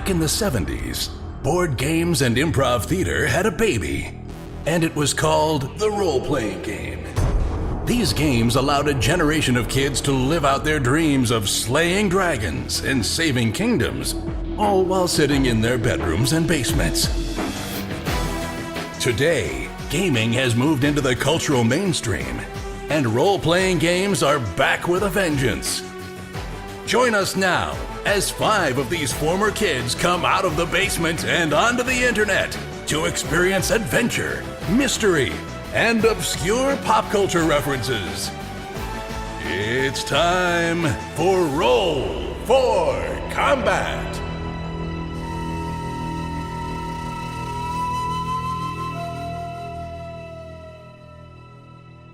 Back in the 70s, board games and improv theater had a baby, and it was called the role-playing game. These games allowed a generation of kids to live out their dreams of slaying dragons and saving kingdoms, all while sitting in their bedrooms and basements. Today, gaming has moved into the cultural mainstream, and role-playing games are back with a vengeance. Join us now as 5 of these former kids come out of the basement and onto the internet to experience adventure, mystery, and obscure pop culture references. It's time for Roll for Combat!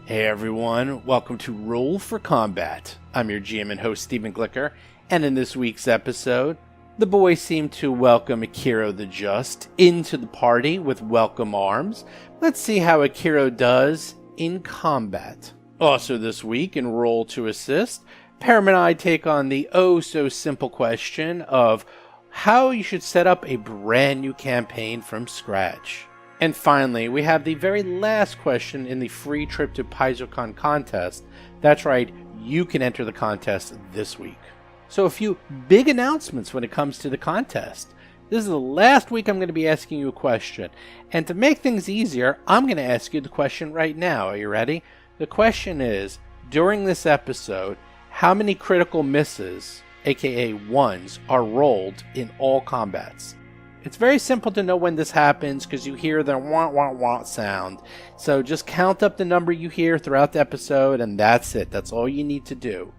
Hey everyone, welcome to Roll for Combat. I'm your GM and host Stephen Glicker, and in this week's episode, the boys seem to welcome Akiro the Just into the party with welcome arms. Let's see how Akiro does in combat. Also this week in Roll to Assist, Perram and I take on the oh-so-simple question of how you should set up a brand new campaign from scratch. And finally, we have the very last question in the free trip to PaizoCon contest. That's right, you can enter the contest this week. So a few big announcements when it comes to the contest. This is the last week I'm going to be asking you a question. And to make things easier, I'm going to ask you the question right now. Are you ready? The question is, during this episode, how many critical misses, aka ones, are rolled in all combats? It's very simple to know when this happens because you hear the wah wah wah sound. So just count up the number you hear throughout the episode and that's it. That's all you need to do.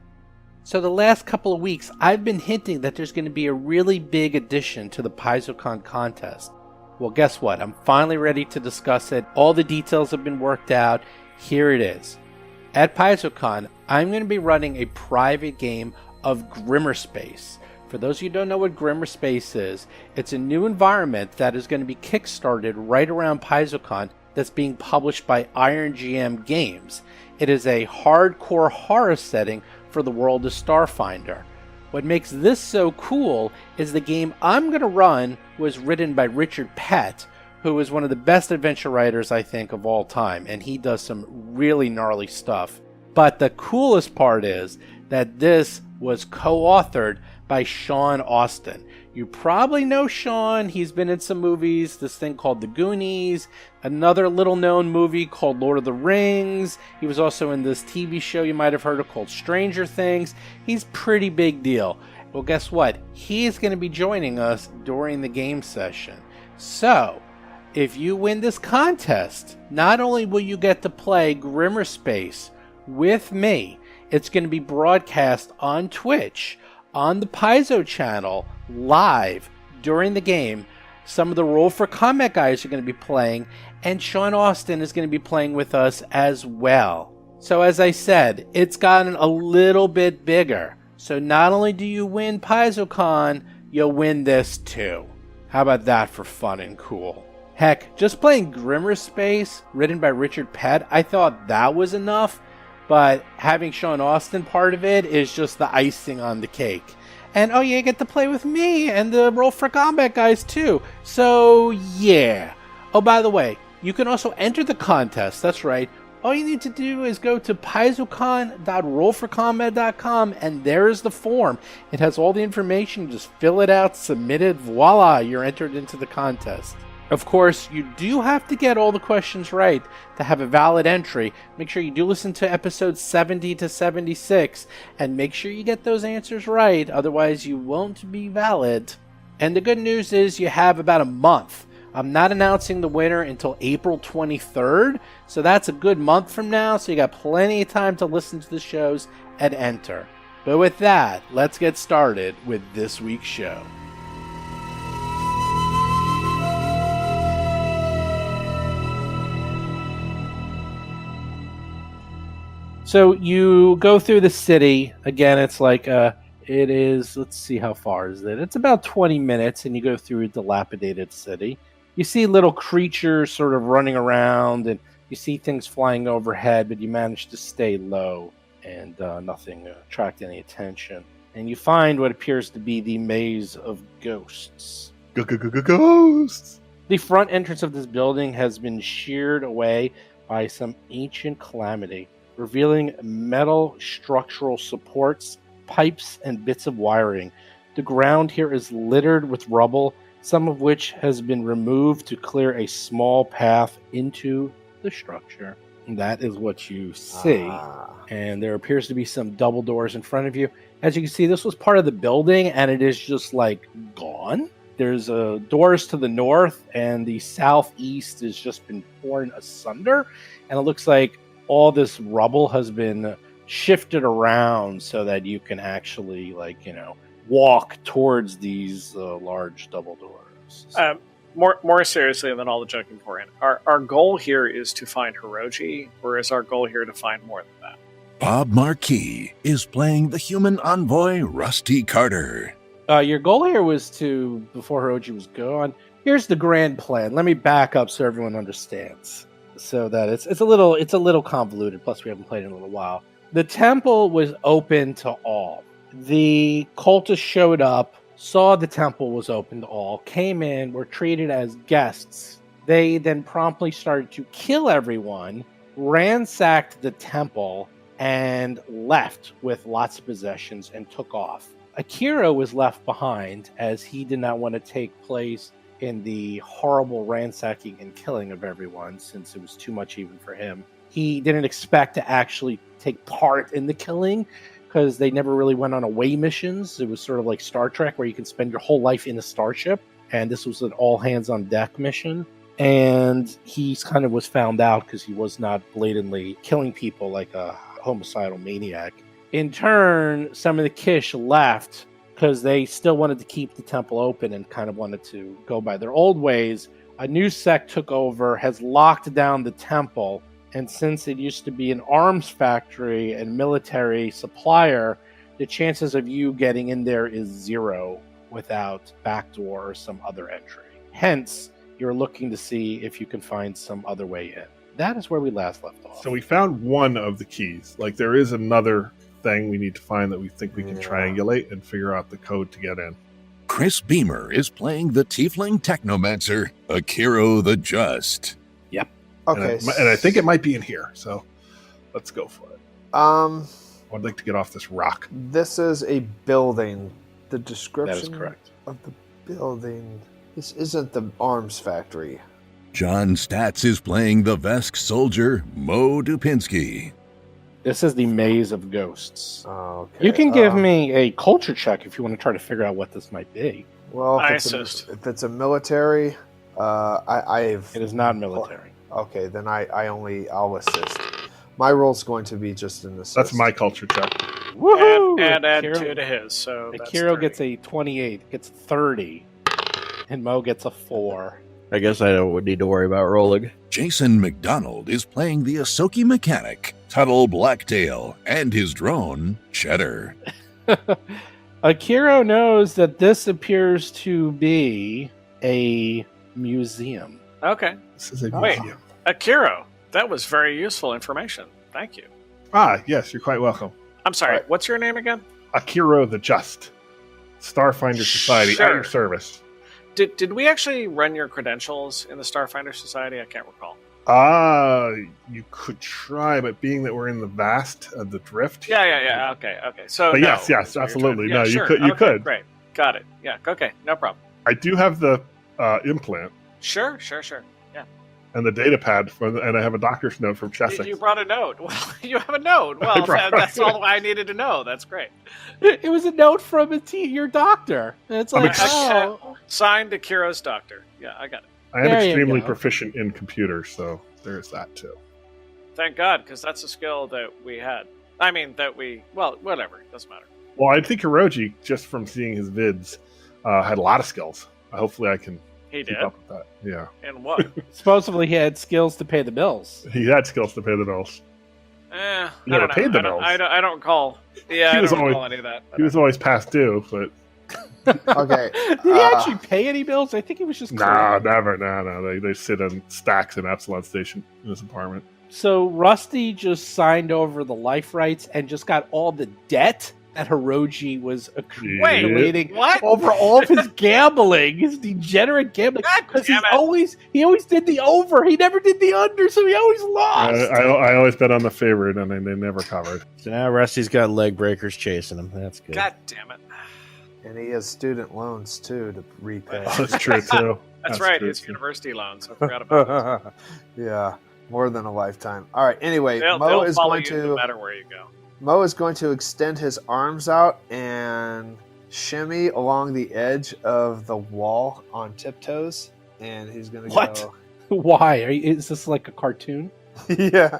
So the last couple of weeks I've been hinting that there's going to be a really big addition to the PaizoCon contest. Well, guess what? I'm finally ready to discuss it. All the details have been worked out. Here it is. At PaizoCon, I'm going to be running a private game of Grimmerspace. For those of you who don't know what Grimmerspace is, it's a new environment that is going to be kickstarted right around PaizoCon that's being published by Iron GM Games. It is a hardcore horror setting for the world of Starfinder. What makes this so cool is the game I'm going to run was written by Richard Pett, who is one of the best adventure writers I think of all time, and he does some really gnarly stuff. But the coolest part is that this was co-authored by Sean Astin. You probably know Sean. He's been in some movies, this thing called The Goonies, another little known movie called Lord of the Rings. He was also in this TV show you might have heard of called Stranger Things. He's pretty big deal. Well, guess what? He's going to be joining us during the game session. So, if you win this contest, not only will you get to play Grimmerspace with me, it's going to be broadcast on Twitch, on the Paizo channel, live during the game. Some of the Roll for Combat guys are going to be playing, and Sean Astin is going to be playing with us as well. So as I said, it's gotten a little bit bigger. So not only do you win PaizoCon, you'll win this too. How about that for fun and cool? Heck, just playing Grimmerspace, written by Richard Pett, I thought that was enough. But having Sean Astin part of it is just the icing on the cake. And oh yeah, you get to play with me and the Roll for Combat guys too. So yeah. Oh, by the way, you can also enter the contest. That's right. All you need to do is go to paizocon.rollforcombat.com and there's the form. It has all the information. Just fill it out, submit it, voila, you're entered into the contest. Of course, you do have to get all the questions right to have a valid entry. Make sure you do listen to episodes 70 to 76 and make sure you get those answers right, otherwise you won't be valid. And the good news is you have about a month. I'm not announcing the winner until April 23rd, so that's a good month from now, so you got plenty of time to listen to the shows and enter. But with that, let's get started with this week's show. So you go through the city. Again, it's like, it is, let's see, how far is it? It's about 20 minutes, and you go through a dilapidated city. You see little creatures sort of running around, and you see things flying overhead, but you manage to stay low, and nothing attract any attention. and you find what appears to be the Maze of Ghosts. Ghosts! The front entrance of this building has been sheared away by some ancient calamity, revealing metal structural supports, pipes, and bits of wiring. The ground here is littered with rubble, some of which has been removed to clear a small path into the structure. And that is what you see. And there appears to be some double doors in front of you. As you can see, this was part of the building, and it is just, like, gone. There's doors to the north, and the southeast has just been torn asunder. And it looks like all this rubble has been shifted around so that you can actually, like, walk towards these large double doors. More seriously than all the joking beforehand, our goal here is to find Hiroji, or is our goal here to find more than that? Bob Marquis is playing the human envoy Rusty Carter. Your goal here was to, before Hiroji was gone, here's the grand plan. Let me back up so everyone understands. So that it's a little convoluted, plus we haven't played in a little while. The temple was open to all. The cultists showed up, saw the temple was open to all, came in, were treated as guests. They then promptly started to kill everyone, ransacked the temple, and left with lots of possessions and took off. Akiro was left behind as he did not want to take place in the horrible ransacking and killing of everyone, since it was too much even for him. He didn't expect to actually take part in the killing, because they never really went on away missions. It was sort of like Star Trek, where you can spend your whole life in a starship, and this was an all-hands-on-deck mission. And he kind of was found out because he was not blatantly killing people like a homicidal maniac. In turn, some of the Kish left because they still wanted to keep the temple open and kind of wanted to go by their old ways. A new sect took over, has locked down the temple, and since it used to be an arms factory and military supplier, the chances of you getting in there is 0 without backdoor or some other entry. Hence, you're looking to see if you can find some other way in. That is where we last left off. So we found one of the keys. Like, there is another thing we need to find that we think we can triangulate and figure out the code to get in. Chris Beamer is playing the tiefling technomancer Akiro the Just. Yep. Okay. And I think it might be in here, so let's go for it. I'd like to get off this rock. This is a building. The description That is correct. of the building. This isn't the arms factory. John Statz is playing the Vesk soldier Mo Dupinsky. This is the Maze of Ghosts. Okay. You can give me a culture check if you want to try to figure out what this might be. Well, I if assist. if it's a military, I've. It is not military. Okay, then I'll assist. My role's going to be just an assist. That's my culture check. Woohoo! And add Akiro- 2 to his, so that's Akiro 30. gets a 28, gets 30, and Mo gets a 4. I guess I don't need to worry about rolling. Jason McDonald is playing the Ahsoki mechanic Tuttle Blacktail and his drone Cheddar. Akiro knows that this appears to be a museum. Okay. This is a Wait. museum. Akiro, that was very useful information. Thank you. Ah, yes, you're quite welcome. I'm sorry, Right. what's your name again? Akiro the Just. Starfinder Society, at Sure. your service. Did we actually run your credentials in the Starfinder Society? I can't recall. You could try, but being that we're in the vast, the drift. Yeah. Okay. So, But no, yes, that's what you're absolutely. trying to- No, sure. you could. You Okay, could. Great. Got it. Yeah. Okay. No problem. I do have the implant Sure. Yeah. and the data pad, and I have a doctor's note from Chessex. You brought a note. Well, you have a note. Well, that's all I needed to know. That's great. It was a note from your doctor. And it's I'm like, ex- oh, Signed Akiro's doctor. Yeah, I got it. I am There you extremely go. proficient in computers, so there's that too. Thank God, because that's a skill that we had. I mean, well, whatever. Doesn't matter. Well, I think Hiroji, just from seeing his vids, had a lot of skills. Hopefully, I can He keep did. up with that. Yeah, And what? supposedly he had skills to pay the bills. he had skills to pay the bills. You You never paid the bills. I don't recall. Yeah, He I was don't always- recall any of that. He was always past due, but Okay. Did he actually pay any bills? I think he was just nah, collecting. never. No. They sit on stacks in Epsilon Station in his apartment. So Rusty just signed over the life rights and just got all the debt that Hiroji was Wait, accumulating what? over all of his gambling, his degenerate gambling. God Because damn it. he always did the over. He never did the under, so he always lost. I always bet on the favorite, and they never covered. So now Rusty's got leg breakers chasing him. That's good. God damn it. And he has student loans too to repay. Oh, that's true too. That's right. true, It's too. university loans. I forgot about that. Yeah, more than a lifetime. All right. Anyway, They'll Mo is follow going you to no matter where you go. Mo is going to extend his arms out and shimmy along the edge of the wall on tiptoes, and he's going to What? go. Why? Is this like a cartoon? Yeah,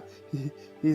he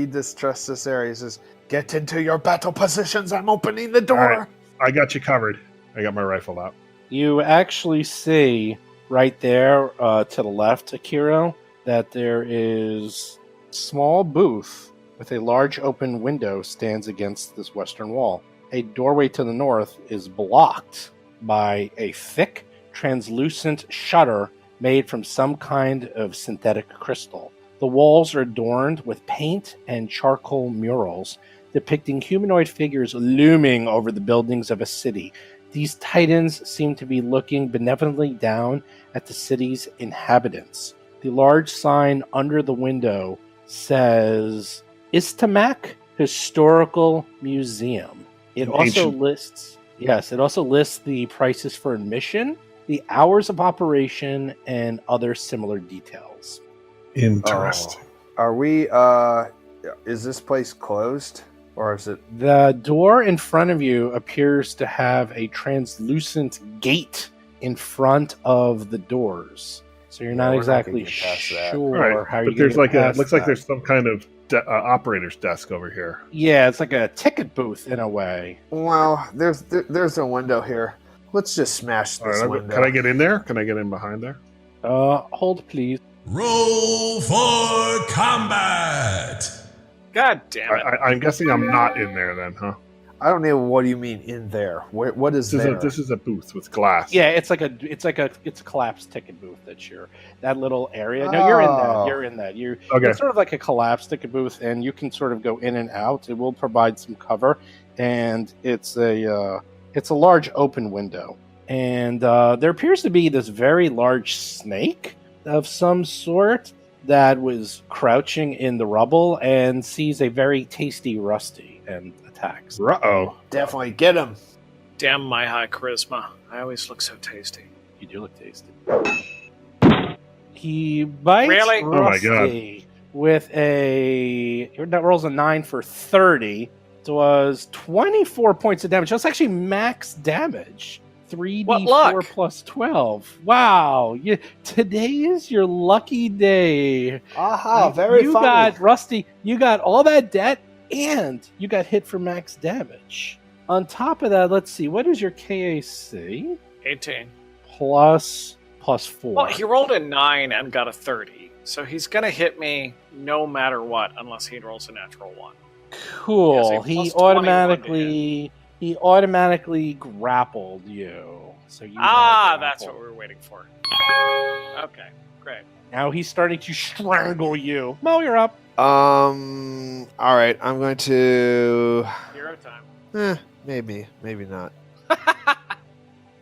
distrusts this area. He says, "Get into your battle positions. I'm opening the door." All right. I got you covered. I got my rifle out. You actually see right there to the left, Akiro, that there is a small booth with a large open window stands against this western wall. A doorway to the north is blocked by a thick, translucent shutter made from some kind of synthetic crystal. The walls are adorned with paint and charcoal murals depicting humanoid figures looming over the buildings of a city. These titans seem to be looking benevolently down at the city's inhabitants. The large sign under the window says Istamak Historical Museum. It also lists the prices for admission, the hours of operation, and other similar details. Interesting. Are we? Is this place closed, or is it? The door in front of you appears to have a translucent gate in front of the doors. So you're not we're not exactly gonna get past that. sure Right, how but you're there's going to like looks like there's some kind of operator's desk over here. Yeah, it's like a ticket booth in a way. Well, there's a window here. Let's just smash All this right, window. can I get in there? Can I get in behind there? Hold please. Roll for combat! God damn it. I'm guessing I'm not in there then, huh? I don't know. What do you mean in there? What is there? This is a booth with glass. Yeah, it's a collapsed ticket booth that little area. No, you're in that. Oh. You're in that. Okay. It's sort of like a collapsed ticket booth, and you can sort of go in and out. It will provide some cover, and it's a large open window, and there appears to be this very large snake of some sort that was crouching in the rubble and sees a very tasty Rusty and attacks. Uh-oh. Definitely get him. Damn my high charisma. I always look so tasty. You do look tasty. He bites Really? Oh my God. Rusty with that rolls a 9 for 30. It was 24 points of damage. That's actually max damage. What 3d4 luck? plus 12. Wow. Today is your lucky day. Aha, very you funny. got, Rusty, you got all that debt, and you got hit for max damage. On top of that, let's see, what is your KAC? 18. Plus 4. Well, he rolled a 9 and got a 30. So he's going to hit me no matter what unless he rolls a natural 1. Cool. Yes, a He plus 21 automatically grappled you. So you That's what we were waiting for. Okay, great. Now he's starting to strangle you. Mo, you're up. All right. I'm going to. Hero time. Maybe not.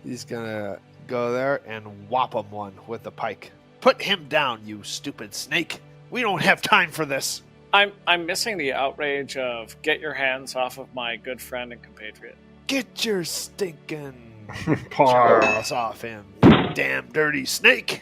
He's gonna go there and whop him one with the pike. Put him down, you stupid snake. We don't have time for this. I'm missing the outrage of get your hands off of my good friend and compatriot. Get your stinking Par. paws off him, you damn dirty snake.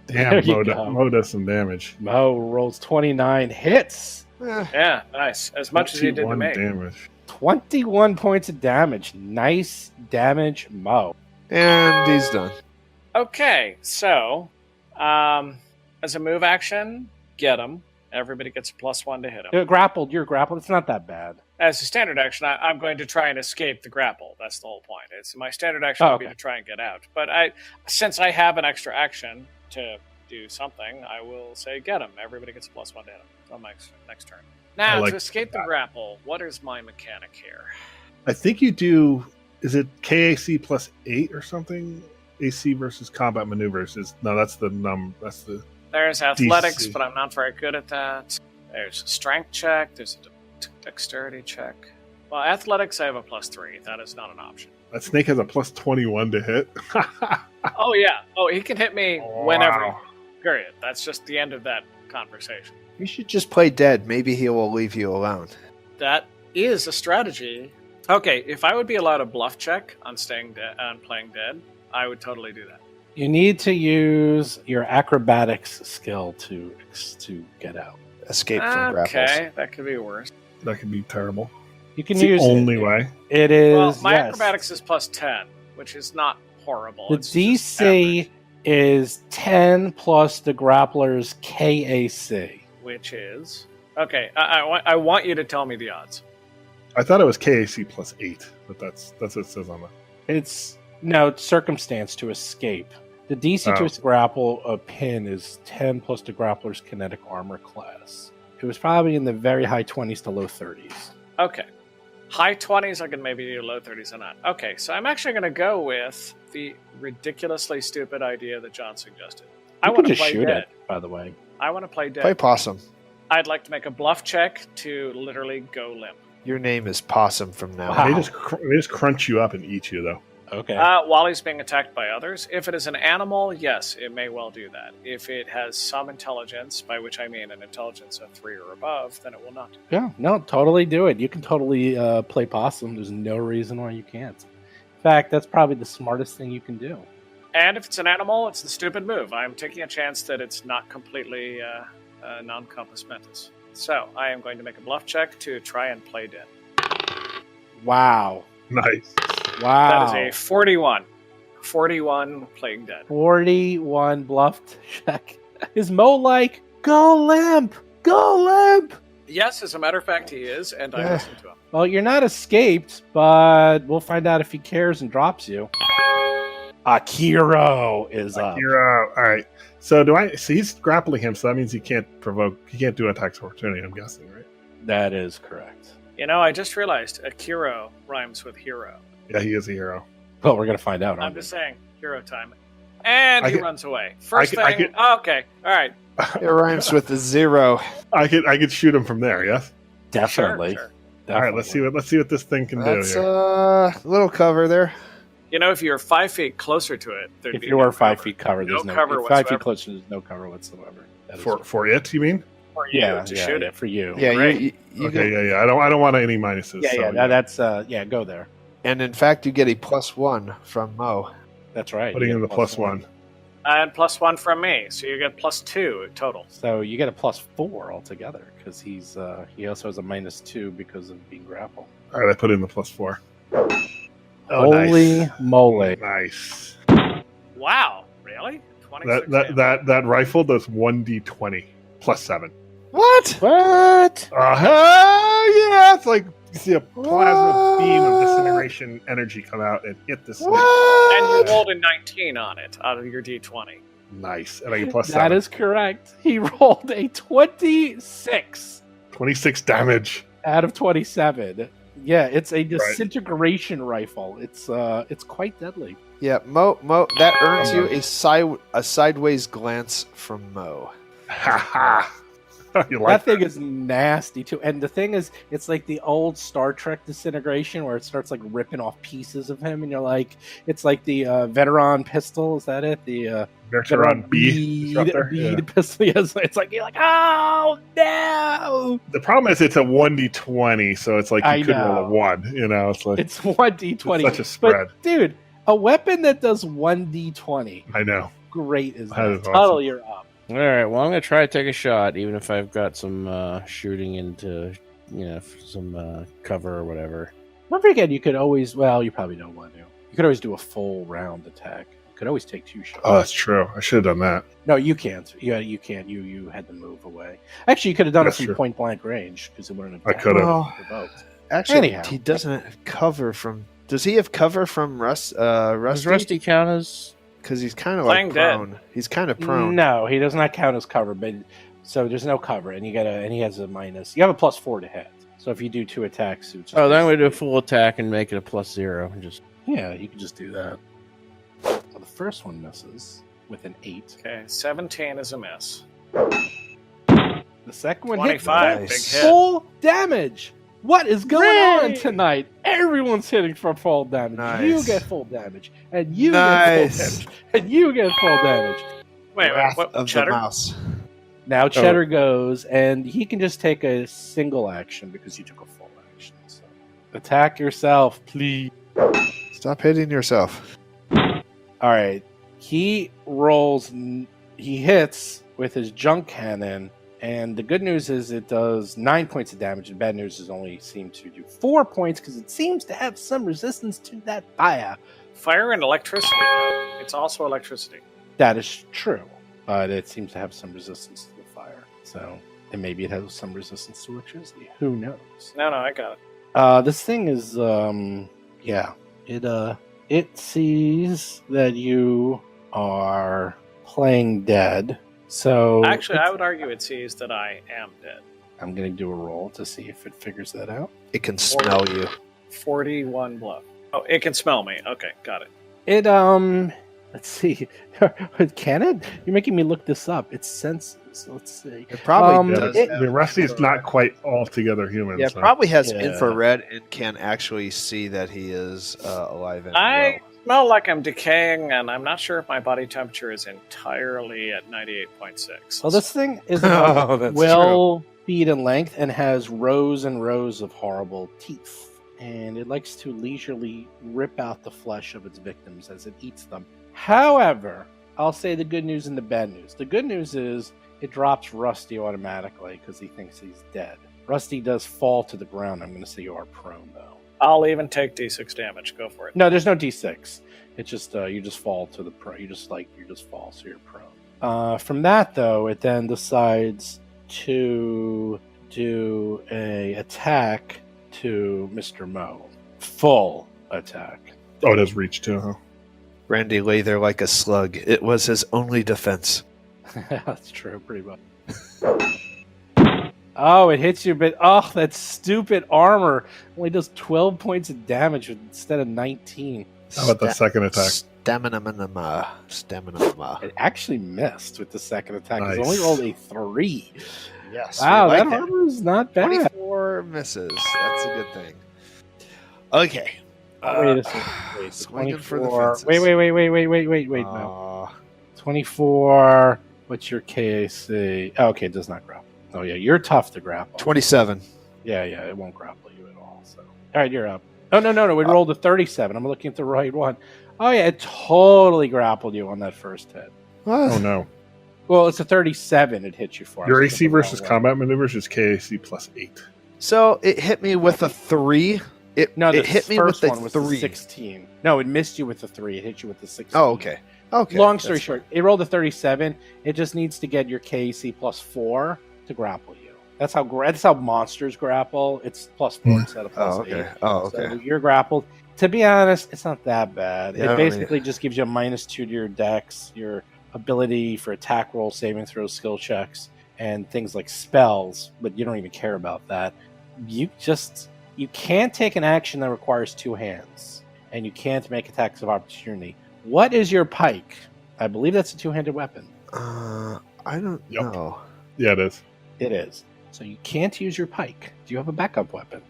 There Damn, you go. Mo does some damage. Mo rolls 29 hits. Yeah, nice. As much as he did to 51 me. damage. 21 points of damage. Nice damage, Mo. And he's done. Okay, so as a move action, get him. Everybody gets a +1 to hit him. You're grappled. It's not that bad. As a standard action, I'm going to try and escape the grapple. That's the whole point. It's my standard action would be okay. to try and get out. But since I have an extra action to do something, I will say get him. Everybody gets a +1 to hit him on my next turn. Now, like to escape the grapple, what is my mechanic here? I think you do. Is it KAC plus 8 or something? AC versus combat maneuvers is that's the That's the There's athletics, DC. but I'm not very good at that. There's a strength check. There's a dexterity check. Well, athletics, I have a +3. That is not an option. That snake has a plus 21 to hit. Oh, yeah. Oh, he can hit me whenever. Wow. Period. That's just the end of that conversation. You should just play dead. Maybe he will leave you alone. That is a strategy. Okay, if I would be allowed a bluff check on playing dead, I would totally do that. You need to use your acrobatics skill to get out. Escape from grapples. Okay, that could be worse. That could be terrible. You can It's the use only way. It is. Well, my yes. acrobatics is +10, which is not horrible. The It's just DC average, is 10 plus the grappler's KAC. which is okay. I want you to tell me the odds. I thought it was KAC plus 8, but that's what it says on the. It's circumstance to escape. The DC to grapple a pin is 10 plus the grappler's kinetic armor class. It was probably in the very high 20s to low 30s. Okay, high 20s. I can maybe do low 30s on that. Okay, so I'm actually going to go with the ridiculously stupid idea that John suggested. I You want can to just play shoot dead. it, by the way. I want to play dead. Play possum. I'd like to make a bluff check to literally go limp. Your name is Possum from now Wow. on. They just crunch you up and eat you, though. Okay. While he's being attacked by others. If it is an animal, yes, it may well do that. If it has some intelligence, by which I mean an intelligence of 3 or above, then it will not. Yeah, no, totally do it. You can totally play possum. There's no reason why you can't. In fact, that's probably the smartest thing you can do. And if it's an animal, it's the stupid move. I'm taking a chance that it's not completely non-compass mentis. So I am going to make a bluff check to try and play dead. Wow. Nice. Wow. That is a 41. 41 playing dead. 41 bluffed check. Is Mo like, go limp? Go limp? Yes, as a matter of fact, he is, and I Yeah. listen to him. Well, you're not escaped, but we'll find out if he cares and drops you. Akiro is up. Hero. All right. So he's grappling him, so that means he can't do attacks of opportunity, I'm guessing, right? That is correct. You know, I just realized Akiro rhymes with hero. Yeah, he is a hero. Well, we're going to find out. I'm aren't we? just saying, hero time. And I he could- runs away. First I thing. could- Okay, all right. It rhymes with a 0. I could shoot him from there, yes? Definitely. Sure. All right, let's see what this thing can That's do here. a little cover there. You know, if you're 5 feet closer to it, there'd If be you no are 5 cover. feet covered, there's No no cover 5 whatsoever. feet closer, there's no cover whatsoever. That is For it, you mean? For you to shoot it. for you. Yeah, Great. you Okay, get, yeah. I don't want any minuses. Yeah, so, yeah, that's go there. and in fact, you get a +1 from Mo. That's right. Putting You in get the +1. And +1 from me, so you get +2 total. So you get a +4 altogether because he also has a -2 because of being grappled. All right, I put in the +4. Holy nice. moly! Nice. Wow, really? 26 That rifle does 1d20 +7. What? What? Yeah, it's like you see a plasma beam of disintegration energy come out and hit the snake. And you rolled a 19 on it out of your D20. Nice, and I get +7. That is correct. He rolled a 26 26 damage. out of 27. Yeah, it's a disintegration rifle. It's quite deadly. Yeah, Mo, that earns you a sideways glance from Mo. Ha ha. You That like thing is nasty too. And the thing is, it's like the old Star Trek disintegration where it starts like ripping off pieces of him, and you're like, it's like the veteran pistol. Is that it? The Veteran B disruptor? Yeah. pistol. Yes, it's like you're like, oh no! The problem is it's a 1d20, so it's like I you could know. roll a 1. You know, it's like It's 1d20. It's such a spread. But dude, a weapon that does 1d20, I know. great is That that? is awesome. Tuttle, you're up. All right. Well, I'm gonna try to take a shot, even if I've got some shooting into, some cover or whatever. Don't forget, you could always. Well, you probably don't want to. You could always do a full round attack. You could always take 2 shots. Oh, that's true. I should have done that. No, you can't. You can't. You had to move away. Actually, you could have done That's it from true. point blank range because it wouldn't have. I could have. Well, provoked. actually, Anyhow. he doesn't have cover from. Does he have cover from Does Rusty? Rusty count as? Because he's kind of Playing like dead. prone. He's kind of prone. No, he does not count as cover. But so there's no cover, and he has a minus. You have a +4 to hit. So if you do 2 attacks, it's just Oh, then I'm gonna do a full attack and make it a +0. Just yeah, you can just do that. So the first one misses with an 8. Okay, 17 is a miss. The second one hits 25, Nice. big hit. full damage. What is going on Ray! tonight? Everyone's hitting for full damage. Nice. You get full damage. And you Nice. get full damage. And you get full damage. Wait, Wrath what? of Cheddar? the mouse. Now Cheddar goes, and he can just take a single action because you took a full action. So attack yourself, please. Stop hitting yourself. All right. He rolls. He hits with his junk cannon, and the good news is it does 9 points of damage. And bad news is only seem to do 4 points because it seems to have some resistance to that fire. Fire and electricity, though. It's also electricity. That is true, but it seems to have some resistance to the fire. So, and maybe it has some resistance to electricity. Who knows? No, I got it. This thing is, it sees that you are playing dead. So Actually, I would argue it sees that I am dead. I'm going to do a roll to see if it figures that out. It can smell you. 41 bluff. Oh, it can smell me. Okay, got it. It, let's see. Can it? You're making me look this up. It senses. Let's see. It probably Yeah, does. but, have I mean, Rusty's infrared. not quite altogether human. Yeah, so. probably has Yeah. infrared and can actually see that he is alive and I smell like I'm decaying, and I'm not sure if my body temperature is entirely at 98.6. Well, this thing is well. about 12 feet in length and has rows and rows of horrible teeth. And it likes to leisurely rip out the flesh of its victims as it eats them. However, I'll say the good news and the bad news. The good news is it drops Rusty automatically because he thinks he's dead. Rusty does fall to the ground. I'm going to say you are prone, though. I'll even take D6 damage. Go for it. No, there's no D6. It's just you just fall to the pro. You just fall, so you're prone. From that though, it then decides to do a attack to Mr. Mo. Full attack. Oh, it has reach too, huh? Randy lay there like a slug. It was his only defense. That's true, pretty much. Oh, it hits you, but that stupid armor only does 12 points of damage instead of 19. How about the second attack? Stamina. It actually missed with the second attack. It Nice. only rolled a 3. Yes. Wow, we like that armor is not bad. 24 misses. That's a good thing. Okay. Wait a second. Wait, swinging for the 24. fences. Wait, no. 24. What's your KAC? Oh, okay, it does not grapple. Oh, yeah, you're tough to grapple. 27. Yeah, it won't grapple you at all. So, all right, you're up. Oh, no, it rolled a 37. I'm looking at the right one. Oh, yeah, it totally grappled you on that first hit. What? Oh no. Well, it's a 37 it hit you for. Your I was AC looking at the versus wrong one. combat maneuvers is KAC plus 8. So it hit me with a 3. No, the it hit me with first the one was the 3. 16. No, it missed you with the 3. It hit you with the 16. Oh, okay. Okay. Long story that's short, it rolled a 37. It just needs to get your KC plus 4 to grapple you. That's how monsters grapple. It's plus 4 instead of fine. plus Oh, 8. okay. Oh, okay. So you're grappled. To be honest, it's not that bad. Yeah, I It don't basically just gives you a -2 to your dex, your ability for attack roll, saving throws, skill checks, and things like spells, but you don't even care about that. You can't take an action that requires 2 hands, and you can't make attacks of opportunity. What is your pike? I believe that's a 2-handed weapon. I don't Yep. know. Yeah, it is. It is. So you can't use your pike. Do you have a backup weapon?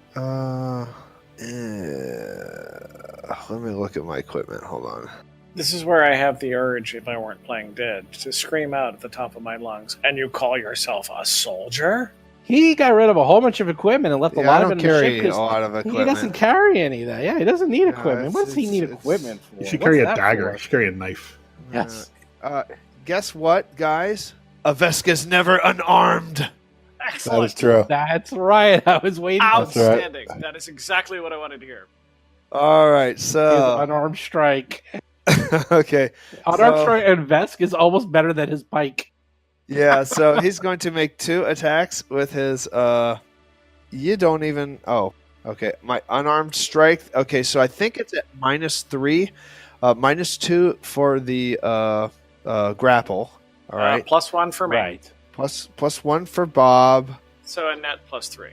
Let me look at my equipment. Hold on. This is where I have the urge, if I weren't playing dead, to scream out at the top of my lungs, and you call yourself a soldier? He got rid of a whole bunch of equipment and left a Yeah, lot I of don't it in the ship carry a 'cause lot of he equipment. doesn't carry any of that. Yeah, he doesn't need Yeah, equipment. What does he need it's- equipment for? You should What's carry a that dagger. for? You should carry a knife. Yes. Guess what, guys? Aveska's never unarmed. Excellent. true. That's right. I was waiting for That's right. Outstanding. That is exactly what I wanted to hear. All right, his so unarmed strike. okay, Unarmed So- strike and Vesk is almost better than his pike. yeah. So he's going to make 2 attacks with his. You don't even. Oh, okay. My unarmed strike. Okay, so I think it's at -3, -2 for the grapple. All right, +1 for me. Right. plus 1 for Bob. So a net +3.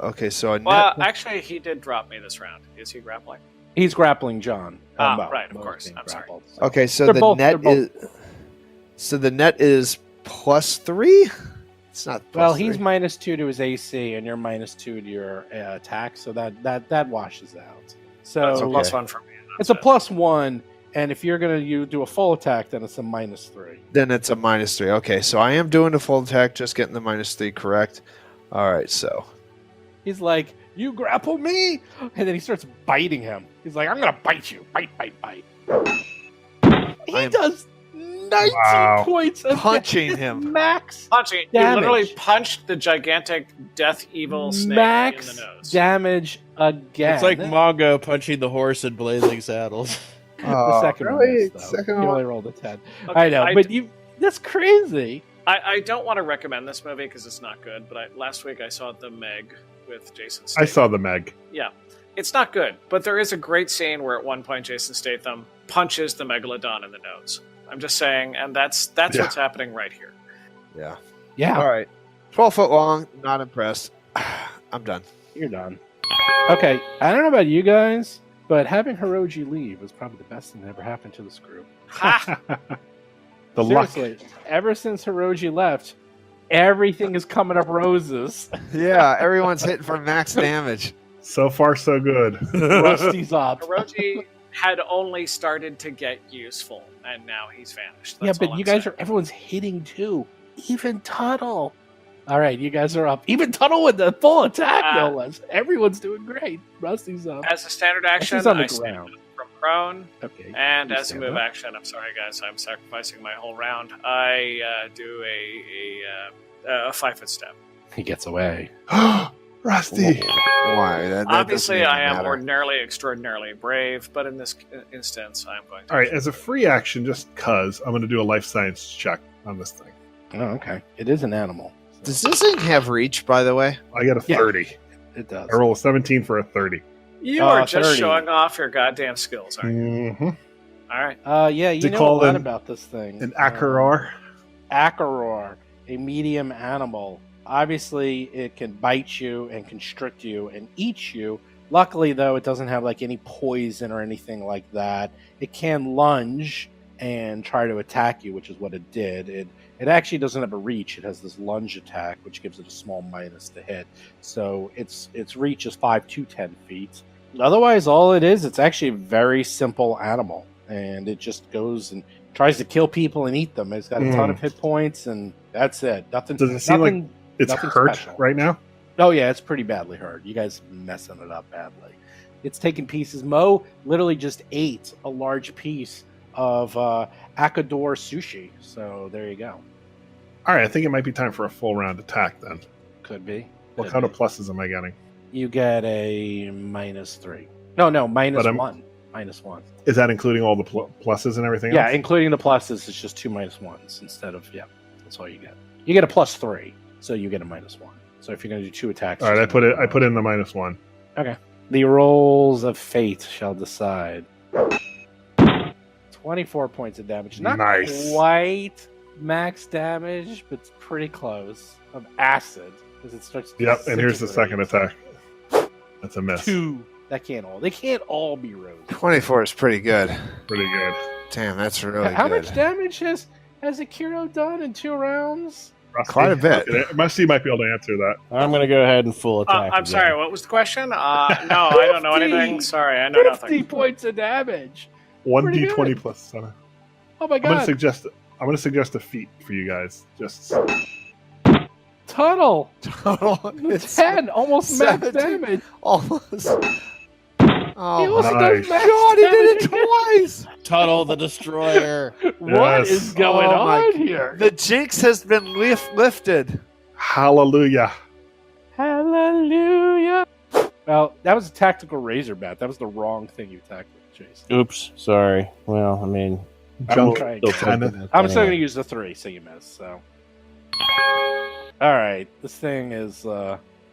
Okay, so a Well, net. actually, he did drop me this round. Is he grappling? He's grappling John. Right, of Mo's course. being I'm sorry. grappled, so. Okay, so They're the both- net they're both- is. So the net is +3. It's not. Well, plus he's three. -2 to his AC, and you're -2 to your attack, so that washes out. So It's a Okay. +1 for me. it's a +1, and if you're gonna do a full attack, then it's a -3. Then it's a -3. Okay, so I am doing the full attack, just getting the -3 correct. All right, so He's like, "You grapple me," and then he starts biting him. He's like, "I'm gonna bite you, bite." He I am- does 19 Wow. points of Punching damage. him. Max Punching. You Damage. literally punched the gigantic death evil snake max in the nose. damage again. It's like Mongo punching the horse in Blazing Saddles. the second one. really? Missed, though. Second You one? only rolled a 10. Okay, I know, but that's crazy. I don't want to recommend this movie because it's not good, but last week I saw The Meg with Jason I Statham. saw the Meg. Yeah. It's not good, but there is a great scene where at one point Jason Statham punches the Megalodon in the nose. I'm just saying, and that's Yeah. what's happening right here. Yeah. Yeah, All right. 12 foot long. Not impressed. I'm done. you're done. Okay, I don't know about you guys, but having Hiroji leave was probably the best thing that ever happened to this group. Ha! The luck. Seriously, ever since Hiroji left, everything is coming up roses. Yeah, everyone's hitting for max damage. So far, so good. Rusty's up. Hiroji had only started to get useful, and now he's vanished. Yeah, That's but all you I'm guys saying. everyone's hitting too. Even Tuttle. All right, you guys are up. Even Tuttle with the full attack, no less. Everyone's doing great. Rusty's up. As a standard action, Rusty's on the I stand ground. from prone, Okay. and you as a stand move up. action, I'm sorry guys, I'm sacrificing my whole round. I do a 5-foot step. He gets away. Rusty. Why? That Obviously, doesn't I even am matter. ordinarily extraordinarily brave, but in this instance, I'm going to. All right, as a free action, just cuz, I'm going to do a life science check on this thing. Oh, okay. It is an animal. Does this thing have reach, by the way? I get a Yeah. 30. It does. I roll a 17 for a 30. You are just 30. showing off your goddamn skills, aren't you? Mm-hmm. All right. Yeah, you They know a call lot them about this thing. An Akarar. Acaror, a medium animal. Obviously, it can bite you and constrict you and eat you. Luckily, though, it doesn't have like any poison or anything like that. It can lunge and try to attack you, which is what it did. It actually doesn't have a reach. It has this lunge attack, which gives it a small minus to hit. So its reach is 5 to 10 feet. Otherwise, all it is, it's actually a very simple animal, and it just goes and tries to kill people and eat them. It's got a ton of hit points, and that's it. Nothing. Does it seem like nothing, It's nothing hurt special. right now? Oh yeah, it's pretty badly hurt. You guys messing it up badly. It's taking pieces. Mo literally just ate a large piece of Akador sushi. So there you go. All right, I think it might be time for a full round attack then. Could be. What Could kind be. of pluses am I getting? You get a -3. No, minus But I'm- 1. -1. Is that including all the pluses and everything Yeah, else? including the pluses, it's just 2 -1s instead of that's all you get. You get a +3, so you get a -1. So if you're going to do 2 attacks, All right, just I put in the -1. The rolls of fate shall decide. 24 points of damage. Not Nice. quite max damage, but it's pretty close. Of acid, because it starts to Yep, and here's the second disintegrate. attack. That's a miss. 2. They can't all be roses. 24 is pretty good. Pretty good. Damn, that's really How good. much damage has Akiro done in 2 rounds? Rusty, Quite a bit. Rusty might be able to answer that. I'm going to go ahead and full attack. I'm again. sorry. What was the question? No, I don't know 50. anything. Sorry, I know 50 nothing. points of damage. 1d20 good. plus 7. Oh my I'm gonna god. suggest a feat for you guys. Just Tuttle. Total. It's 10, almost max 17. damage. almost. He Oh, also my nice. does max God, he did it damage. twice. Tuttle the Destroyer. What Yes. is going Oh my- on here? The jinx has been lifted. hallelujah. Hallelujah. Well, that was a tactical razor bat. That was the wrong thing you attacked with, Jason. Oops, sorry. Well, I mean, Junk trying. cannon. I'm still going to use the 3, so you miss. So, all right, this thing is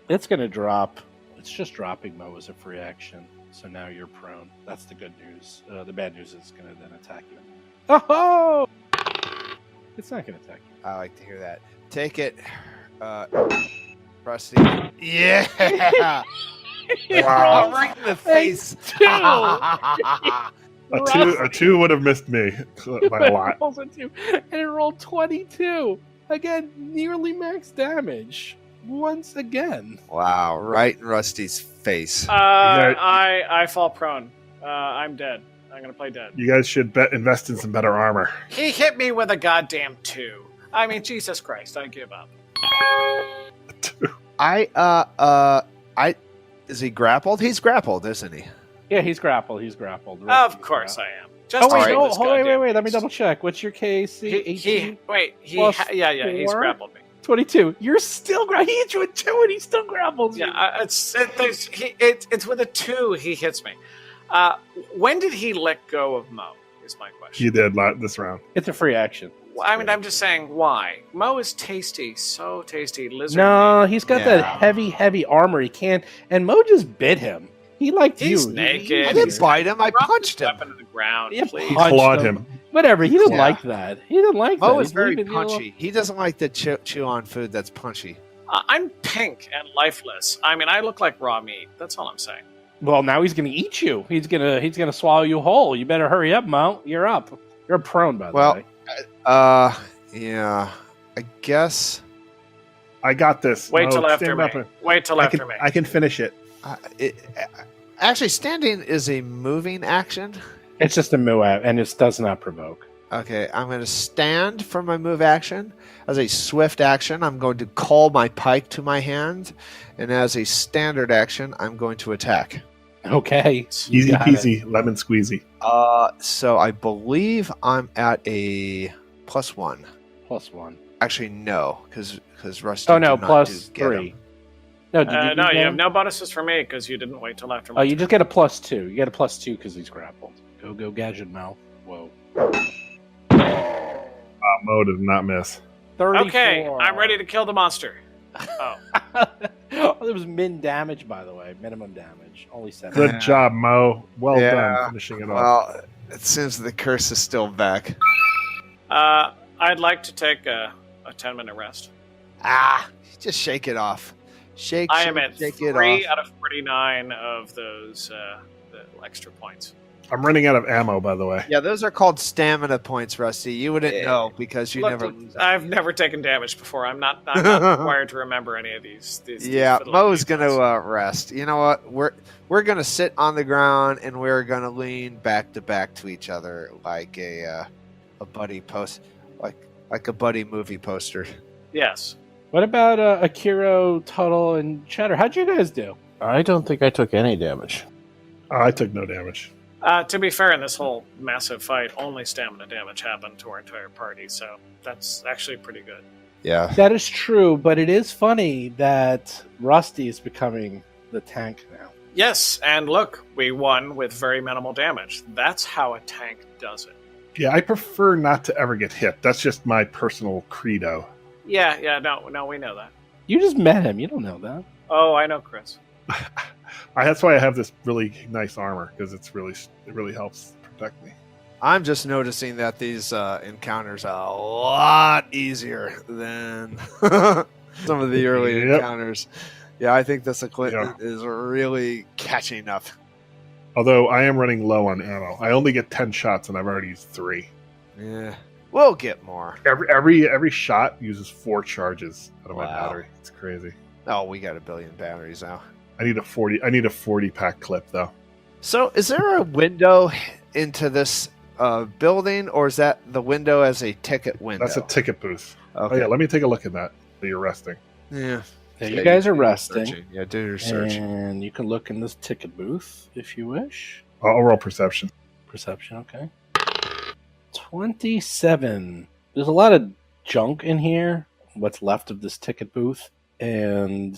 it's going to drop. It's just dropping Mo as a free action. So now you're prone. That's the good news. The bad news is it's going to then attack you. Oh! It's not going to attack you. I like to hear that. Take it, Rusty. Yeah. Wow. Right in the face. A two would have missed me by a lot. Rolls a 2, and it rolled 22. Again, nearly max damage. Once again. Wow, right in Rusty's face. I fall prone. I'm dead. I'm gonna play dead. You guys should invest in some better armor. He hit me with a goddamn 2. I mean, Jesus Christ, I give up. Is he grappled? He's grappled, isn't he? Yeah, he's grappled. He's grappled. Of course I am. Just Oh, wait, to no, this wait, goddamn wait. Let me beast. double check. What's your KC? 18? Plus He's 4? grappled me. 22. You're still he hit you with 2 and he still grapples you. Yeah, it's with a 2 he hits me. When did he let go of Mo? Is my question. You did this round. It's a free action. I mean, I'm just saying why. Mo is tasty, so tasty. Lizard. No, he's got Yeah. that heavy armor. He can't. And Mo just bit him. He liked He's you. naked. I didn't bite him. I Drop punched his him. weapon to the ground, You please. punched Clawed him. Whatever. He didn't Yeah. like that. He didn't like that. Mo is He's very leaving you alone. punchy. He doesn't like to chew on food that's punchy. I'm pink and lifeless. I mean, I look like raw meat. That's all I'm saying. Well, now he's gonna eat you. He's gonna swallow you whole. You better hurry up, Mo. You're up. You're prone, by the Well, way. Yeah. I guess I got this. Wait No, till after stand me. up and- Wait till I after can, me. I can finish it. actually standing is a moving action. It's just a move, and it does not provoke. Okay, I'm going to stand for my move action. As a swift action, I'm going to call my pike to my hand, and as a standard action, I'm going to attack. Okay. you Easy got it. peasy, lemon squeezy. So I believe I'm at a +1. +1. Actually, no, because Rusty. Oh no, did not +3. get him. No, did you No, you get have him? no bonuses for me because you didn't wait till after Oh, my you turn. just get a +2. You get a +2 because he's grappled. Go, Gadget Mo. Whoa. Mo did not miss. 34. Okay, I'm ready to kill the monster. Oh, Oh, there was min damage, by the way. Minimum damage. Only 7. Good job, Mo. Well Yeah. done finishing it off. Well, it seems the curse is still back. I'd like to take a 10-minute rest. Just shake it off. Shake I am at shake it 3 off. out of 49 of those the extra points. I'm running out of ammo, by the way. Yeah, those are called stamina points, Rusty. You wouldn't know because you Look, never lose. I've never taken damage before. I'm not required to remember any of these Yeah, fiddly Mo's details. gonna rest. You know what? We're gonna sit on the ground and we're gonna lean back to back to each other like a buddy post, like a buddy movie poster. Yes. What about Akiro, Tuttle, and Cheddar? How'd you guys do? I don't think I took any damage. I took no damage. To be fair, in this whole massive fight, only stamina damage happened to our entire party, so that's actually pretty good. Yeah. That is true, but it is funny that Rusty is becoming the tank now. Yes, and look, we won with very minimal damage. That's how a tank does it. Yeah, I prefer not to ever get hit. That's just my personal credo. Yeah, no, we know that. You just met him. You don't know that. Oh, I know, Chris. That's why I have this really nice armor, because it really helps protect me. I'm just noticing that these encounters are a lot easier than some of the early Yep. encounters. Yeah, I think this Yeah. is really catching up. Although I am running low on ammo. I only get 10 shots, and I've already used 3. Yeah, we'll get more. Every shot uses 4 charges out of my Wow. battery. It's crazy. Oh, we got 1 billion batteries now. I need a 40 pack clip though. So, is there a window into this building, or is that the window as a ticket window? That's a ticket booth. Okay. Oh yeah, let me take a look at that. So you're resting. Yeah. Yeah, Yeah, you guys are do your resting, searching. Yeah, do your search. and you can look in this ticket booth if you wish. I'll roll perception. Perception, okay. 27. There's a lot of junk in here, what's left of this ticket booth, and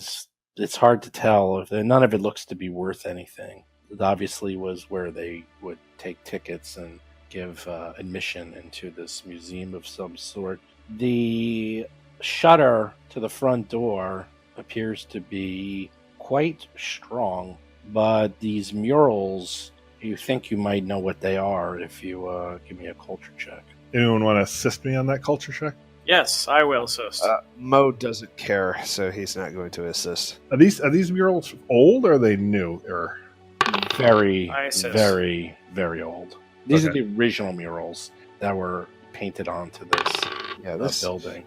it's hard to tell. None of it looks to be worth anything. It obviously was where they would take tickets and give admission into this museum of some sort. The shutter to the front door appears to be quite strong, but these murals, you think you might know what they are if you give me a culture check. Anyone want to assist me on that culture check? Yes, I will assist. Mo doesn't care, so he's not going to assist. Are these murals old or are they new? Or Very, I assist. very, very old. These Okay. are the original murals that were painted onto this Yeah, this building.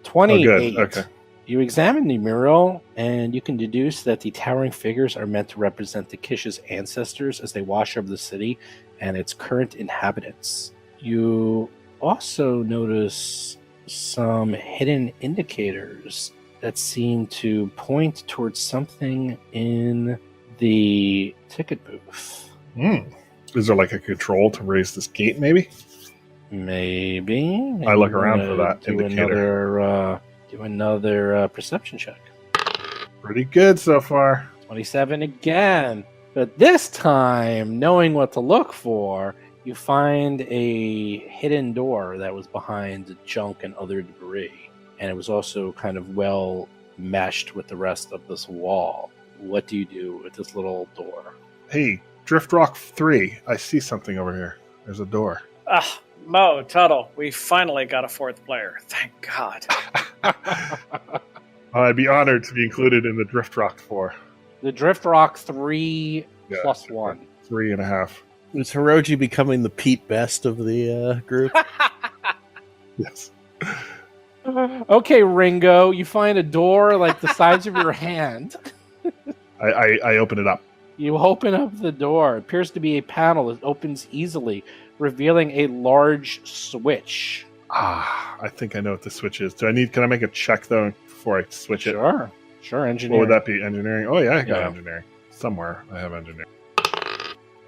28. Okay. You examine the mural, and you can deduce that the towering figures are meant to represent the Kish's ancestors as they wash over the city and its current inhabitants. You also notice some hidden indicators that seem to point towards something in the ticket booth. Is there like a control to raise this gate, maybe? Maybe. I look around for that do indicator. Do another perception check. Pretty good so far. 27 again. But this time, knowing what to look for, you find a hidden door that was behind junk and other debris. And it was also kind of well meshed with the rest of this wall. What do you do with this little door? Hey, Drift Rock 3. I see something over here. There's a door. Mo, Tuttle, we finally got a fourth player. Thank God. I'd be honored to be included in the Drift Rock 4. The Drift Rock 3 Yeah, plus 1. 3.5. Is Hiroji becoming the Pete Best of the group? Yes. Okay, Ringo, you find a door like the size of your hand. I open it up. You open up the door. It appears to be a panel that opens easily, revealing a large switch. I think I know what the switch is. Can I make a check, though, before I switch it? Sure, engineering. What would that be? Engineering? Oh, yeah, I got engineering. Somewhere I have engineering.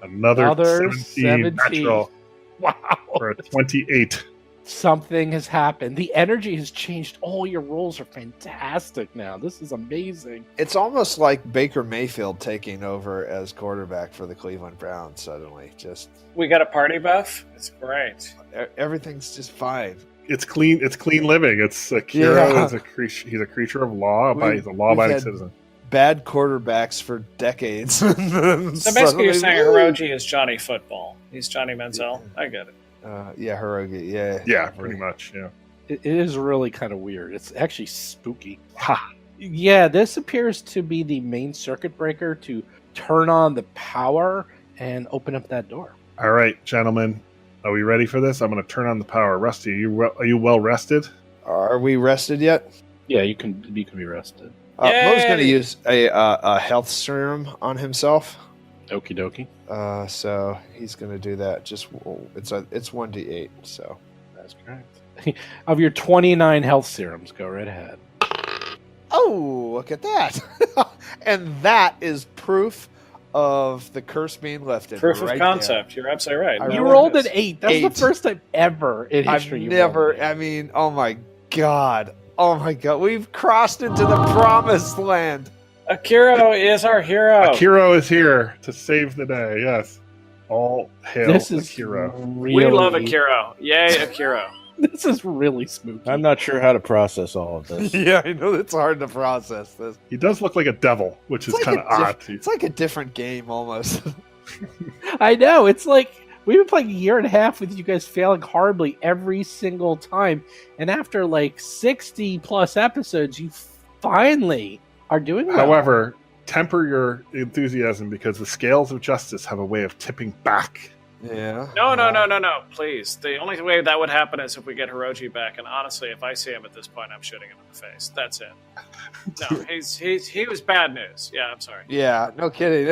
Another 17 natural. Wow. For a 28. Something has happened. The energy has changed. All your rolls are fantastic now. This is amazing. It's almost like Baker Mayfield taking over as quarterback for the Cleveland Browns suddenly. Just We got a party buff. It's great. everything's just fine. It's clean living. It's Akiro is a creature. He's a creature of law. He's a law-abiding citizen. Bad quarterbacks for decades. So basically, you're saying Hiroji is Johnny Football. He's Johnny Manziel. I get it. Hiroji. Yeah. Yeah, pretty much. Yeah. It is really kind of weird. It's actually spooky. Yeah, this appears to be the main circuit breaker to turn on the power and open up that door. All right, gentlemen, are we ready for this? I'm going to turn on the power. Rusty, are you well rested? Are we rested yet? Yeah, you can be rested. Mo's going to use a health serum on himself. Okie dokie. So he's going to do that. It's 1d8. So That's correct. Of your 29 health serums, go right ahead. oh, look at that! And that is proof of the curse being lifted. Proof right of concept. You're absolutely right. You rolled an 8. That's the first time ever in I've history. never. I mean, oh my god! Oh my god! We've crossed into the promised land. Akiro is our hero. Akiro is here to save the day. Yes. All hail This is Akiro. really, We love Akiro. Yay, Akiro. This is really spooky. I'm not sure how to process all of this. Yeah, I know it's hard to process this. He does look like a devil, which is It's kind like of a odd. It's like a different game almost. I know. It's like we've been playing a year and a half with you guys failing horribly every single time. And after like 60 plus episodes, you finally are doing well. However, temper your enthusiasm because the scales of justice have a way of tipping back. Yeah. No. Please. The only way that would happen is if we get Hiroji back. And honestly, if I see him at this point, I'm shooting him in the face. That's it. No, he was bad news. Yeah, I'm sorry. Yeah, no kidding.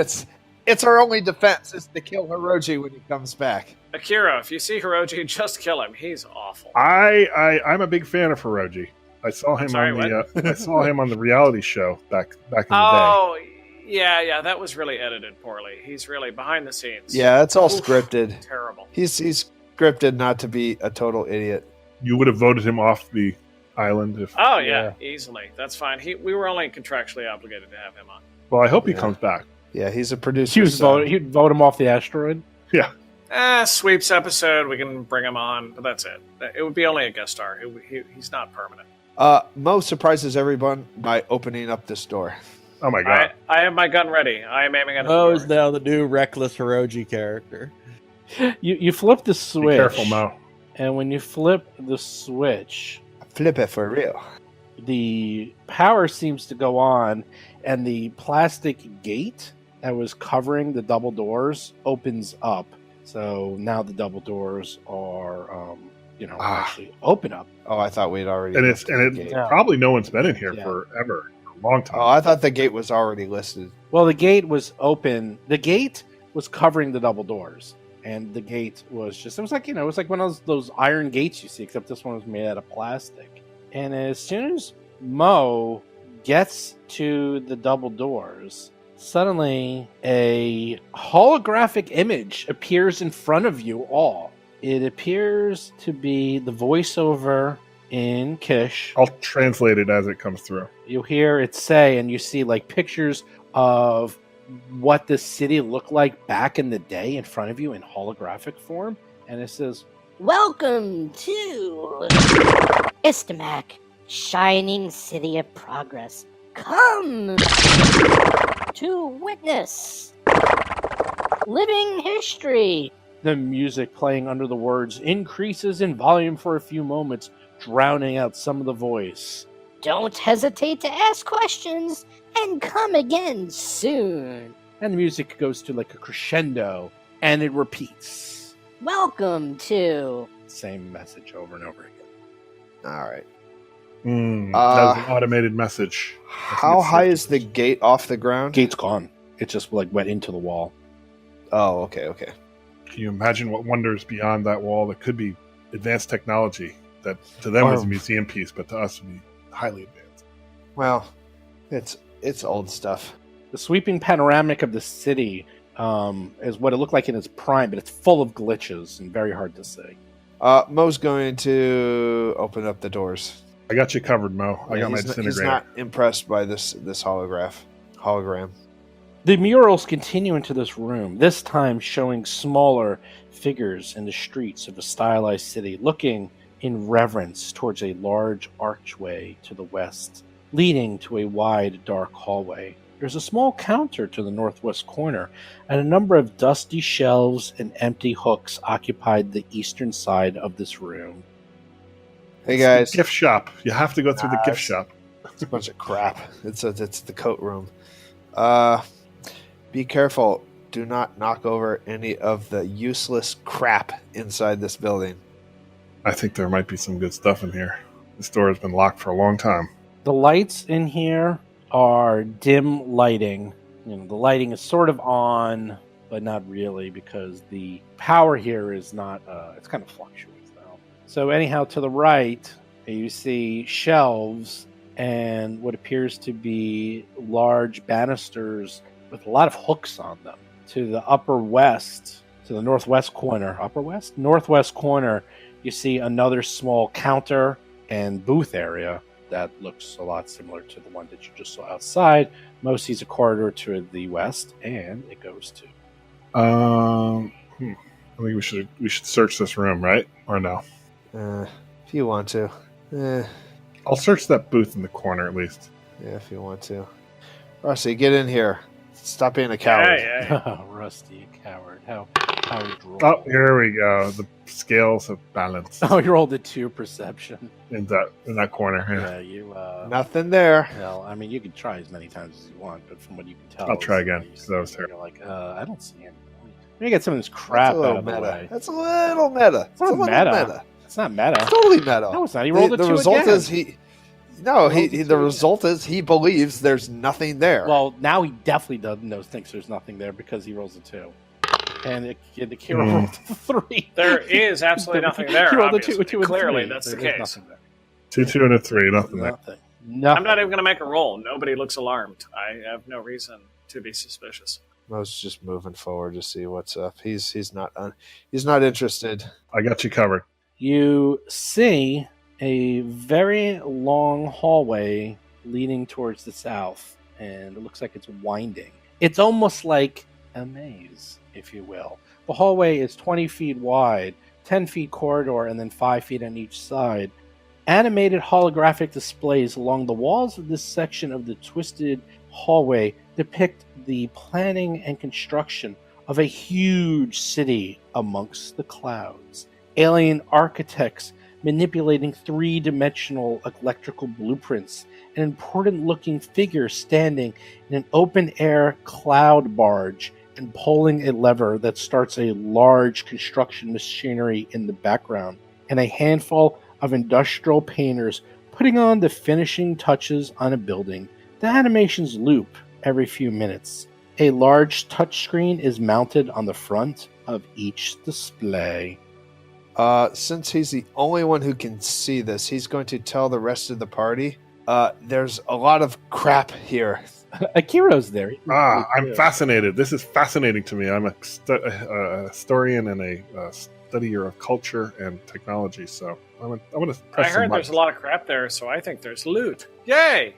It's our only defense is to kill Hiroji when he comes back. Akira, if you see Hiroji, just kill him. He's awful. I'm a big fan of Hiroji. I saw him I saw him on the reality show back in the day. Oh, yeah, that was really edited poorly. He's really behind the scenes. Yeah, it's all scripted. Terrible. He's scripted not to be a total idiot. You would have voted him off the island if. Oh yeah, easily. That's fine. We were only contractually obligated to have him on. Well, I hope he comes back. Yeah, he's a producer. He'd vote him off the asteroid. Yeah. Sweeps episode. We can bring him on, but that's it. It would be only a guest star. He's not permanent. Mo surprises everyone by opening up this door. Oh my god! I have my gun ready. I am aiming at him. Mo is now the new reckless Hiroji character. You flip the switch. Be careful, Mo. And when you flip the switch, Flip it for real. the power seems to go on, and the plastic gate that was covering the double doors opens up. So now the double doors are actually open up. Oh, I thought we'd already. And lifted the gate. Yeah. probably no one's been in here Yeah. forever, a long time. Oh, I thought the gate was already listed. Well, the gate was open. The gate was covering the double doors, and the gate was just—it was like it was like one of those iron gates you see, except this one was made out of plastic. And as soon as Mo gets to the double doors, suddenly a holographic image appears in front of you all. It appears to be the voiceover in Kish. I'll translate it as it comes through. You hear it say, and you see like pictures of what the city looked like back in the day in front of you in holographic form. And it says, Welcome to Istamak, shining city of progress. Come to witness living history. the music playing under the words increases in volume for a few moments, drowning out some of the voice. Don't hesitate to ask questions and come again soon. And the music goes to like a crescendo, and it repeats. Welcome to Same message over and over again. All right. That was an automated message. How high is the gate off the ground? Gate's gone. It just like went into the wall. Oh, okay, okay. Can you imagine what wonders beyond that wall that could be advanced technology that to them was a museum piece, but to us would be highly advanced? Well, it's old stuff. The sweeping panoramic of the city is what it looked like in its prime, but it's full of glitches and very hard to see. Mo's going to open up the doors. I got you covered, Mo. I got my He's disintegrator. not impressed by this hologram. The murals continue into this room, this time showing smaller figures in the streets of a stylized city, looking in reverence towards a large archway to the west, leading to a wide, dark hallway. There's a small counter to the northwest corner, and a number of dusty shelves and empty hooks occupied the eastern side of this room. Hey It's guys, the gift shop. You have to go through the gift shop. it's a bunch of crap. It's the coat room. Be careful. Do not knock over any of the useless crap inside this building. I think there might be some good stuff in here. This door has been locked for a long time. The lights in here are dim lighting. The lighting is sort of on, but not really, because the power here is not, it's kind of fluctuates now. So anyhow, to the right, you see shelves and what appears to be large banisters with a lot of hooks on them. To the to the northwest corner, northwest corner, you see another small counter and booth area that looks a lot similar to the one that you just saw outside. Mo sees a corridor to the west, and it goes to. I think we should search this room, right? Or no? If you want to. I'll search that booth in the corner at least. Yeah, if you want to. Rusty, get in here. Stop being a coward. Yeah. Rusty, a coward. How droll. Oh, here we go. The scales have balanced Oh, you rolled a 2 perception. in that corner. Yeah. Yeah, you. Nothing there. Well, I mean, you can try as many times as you want, but from what you can tell, I'll try again, you 'cause that was see, terrible. You're like, I don't see anything. Let me get some of this crap That's a out little of the meta. way. That's a little meta. It's not a little meta. It's not meta. It's totally meta. No, it's not. He rolled a 2 the result again. is rolled a the 2 result is he believes there's nothing there. Well, now he definitely thinks there's nothing there because he rolls a 2. And the Akiro rolled a 3. There is absolutely nothing there. He rolled a obviously. 2 and Clearly, 3. that's the There's case. nothing there. 2, and a 3. Nothing there. Nothing. I'm not even going to make a roll. Nobody looks alarmed. I have no reason to be suspicious. Mo's just moving forward to see what's up. He's not interested. I got you covered. You see a very long hallway leading towards the south, and it looks like it's winding. It's almost like a maze, if you will. The hallway is 20 feet wide, 10 feet corridor, and then 5 feet on each side. Animated holographic displays along the walls of this section of the twisted hallway depict the planning and construction of a huge city amongst the clouds. Alien architects manipulating three-dimensional electrical blueprints, an important-looking figure standing in an open-air cloud barge and pulling a lever that starts a large construction machinery in the background, and a handful of industrial painters putting on the finishing touches on a building. The animations loop every few minutes. A large touchscreen is mounted on the front of each display. Since he's the only one who can see this, he's going to tell the rest of the party, there's a lot of crap here. Akiro's there. I'm fascinated. This is fascinating to me. I'm a historian and a studier of culture and technology, so I'm going to press I heard some there's buttons. a lot of crap there, so I think there's loot. Yay!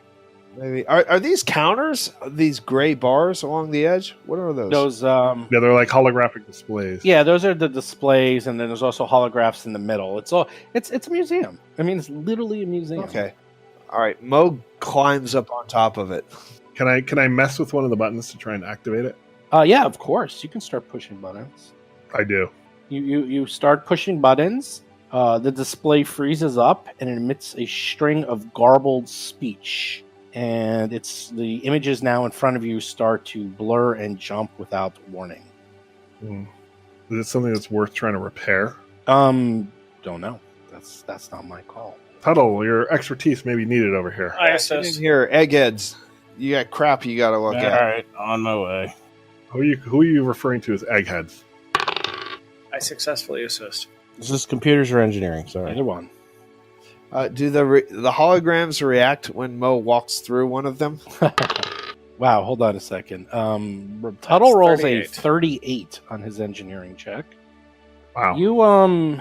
Maybe are these counters? These gray bars along the edge? What are those? Those, Yeah, they're like holographic displays. yeah, those are the displays, and then there's also holographs in the middle. It's a museum. I mean, it's literally a museum. Okay. All right. Mo climbs up on top of it. Can I mess with one of the buttons to try and activate it? Yeah, of course. You can start pushing buttons. I do. You start pushing buttons. The display freezes up and it emits a string of garbled speech. And the images now in front of you start to blur and jump without warning. Is it something that's worth trying to repair? Don't know. That's not my call. Tuttle, your expertise may be needed over here. I In assist. here, eggheads. You got crap you got to look All at. right, on my way. Who are you referring to as eggheads? I successfully assist. This is computers or engineering. Sorry. Either one. Do the holograms react when Mo walks through one of them? Wow, hold on a second. Tuttle rolls 38. a 38 on his engineering check. Wow.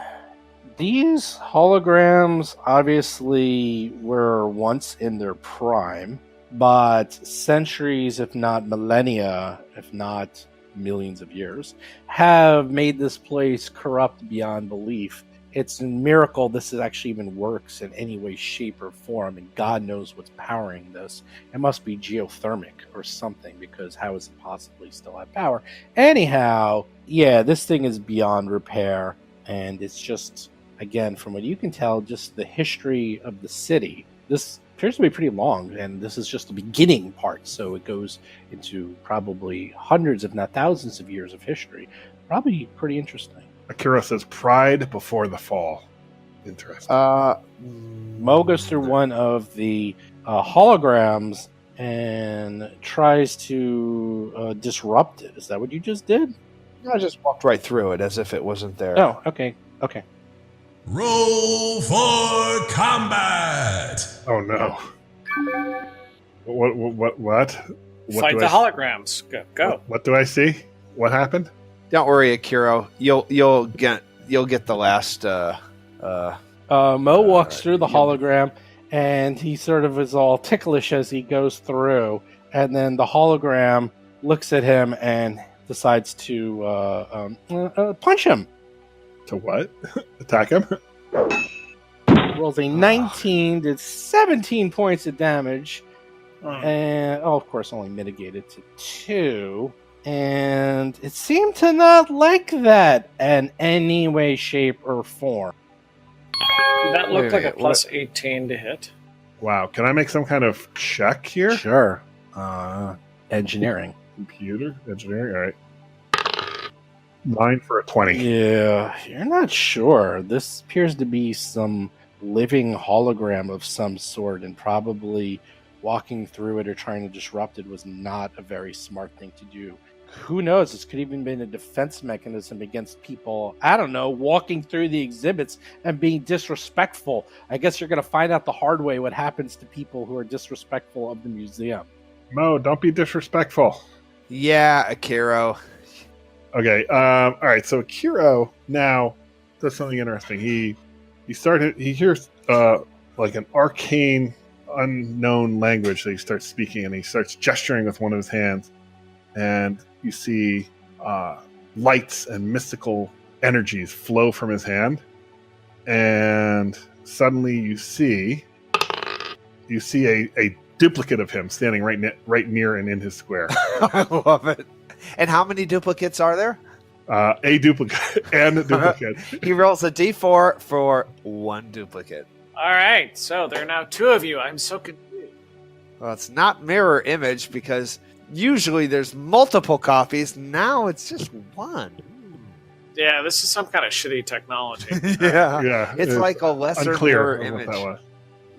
These holograms obviously were once in their prime, but centuries, if not millennia, if not millions of years, have made this place corrupt beyond belief. It's a miracle this actually even works in any way, shape, or form, and God knows what's powering this. It must be geothermic or something, because how is it possibly still have power? Anyhow, yeah, this thing is beyond repair, and it's just, again, from what you can tell, just the history of the city. This appears to be pretty long, and this is just the beginning part, so it goes into probably hundreds, if not thousands of years of history. Probably pretty interesting. Akira says pride before the fall. Interesting. Mo goes through one of the holograms and tries to disrupt it. Is that what you just did? I just walked right through it as if it wasn't there. Oh, okay. Okay. Roll for combat! Oh no. What? Fight the holograms. Go. What do I see? What happened? Don't worry, Akiro. You'll get the last. Mo walks through the hologram, and he sort of is all ticklish as he goes through. And then the hologram looks at him and decides to punch him. To what? Attack him? Rolls a 19, did 17 points of damage. And, of course, only mitigated to 2. And it seemed to not like that in any way, shape, or form. That looked Wait, like a plus 18 to hit. Wow. Can I make some kind of check here? Sure. Engineering. Computer? Engineering? All right. 9 for a 20. Yeah, you're not sure. This appears to be some living hologram of some sort, and probably walking through it or trying to disrupt it was not a very smart thing to do. Who knows? This could even been a defense mechanism against people, I don't know, walking through the exhibits and being disrespectful. I guess you're going to find out the hard way what happens to people who are disrespectful of the museum. Mo, don't be disrespectful. Yeah, Akiro. Okay. All right. So Akiro now does something interesting. He hears like an arcane, unknown language that he starts speaking, and he starts gesturing with one of his hands, and you see lights and mystical energies flow from his hand, and suddenly you see a duplicate of him standing right near and in his square. I love it. And how many duplicates are there? A duplicate and a duplicate. He rolls a d4 for one duplicate. All right, so there are now 2 of you. I'm so confused. Well, it's not mirror image because usually there's multiple copies. Now it's just one. Yeah, this is some kind of shitty technology. Yeah. Yeah, It's like a lesser unclear mirror what image. that was.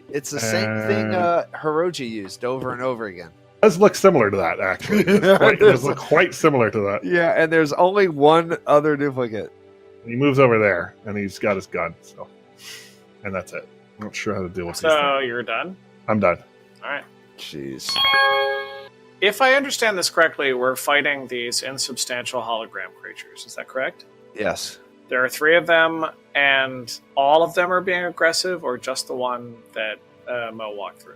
It's the same thing Hiroji used over and over again. It does look similar to that, actually. It does look quite similar to that. Yeah, and there's only one other duplicate. He moves over there, and he's got his gun. So, and that's it. I'm not sure how to deal with these So things. you're done? I'm done. All right. Jeez. If I understand this correctly, we're fighting these insubstantial hologram creatures. Is that correct? Yes. There are 3 of them, and all of them are being aggressive, or just the one that Mo walked through?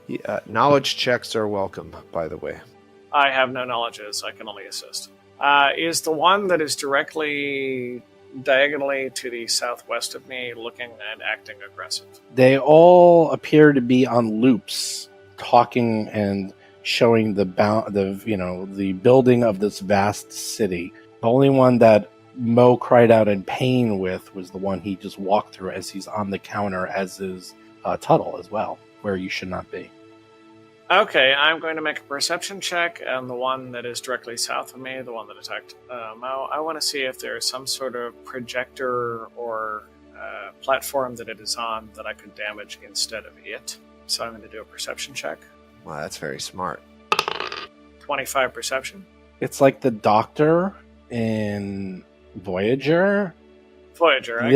Yeah, knowledge checks are welcome, by the way. I have no knowledges. I can only assist. Is the one that is directly diagonally to the southwest of me looking and acting aggressive? They all appear to be on loops, talking and showing the building of this vast city. The only one that Mo cried out in pain with was the one he just walked through as he's on the counter, as is Tuttle as well, where you should not be. Okay, I'm going to make a perception check, and the one that is directly south of me, the one that attacked Mo, I want to see if there's some sort of projector or platform that it is on that I could damage instead of it. So I'm going to do a perception check. Wow, that's very smart. 25 perception. It's like the Doctor in Voyager. Voyager, I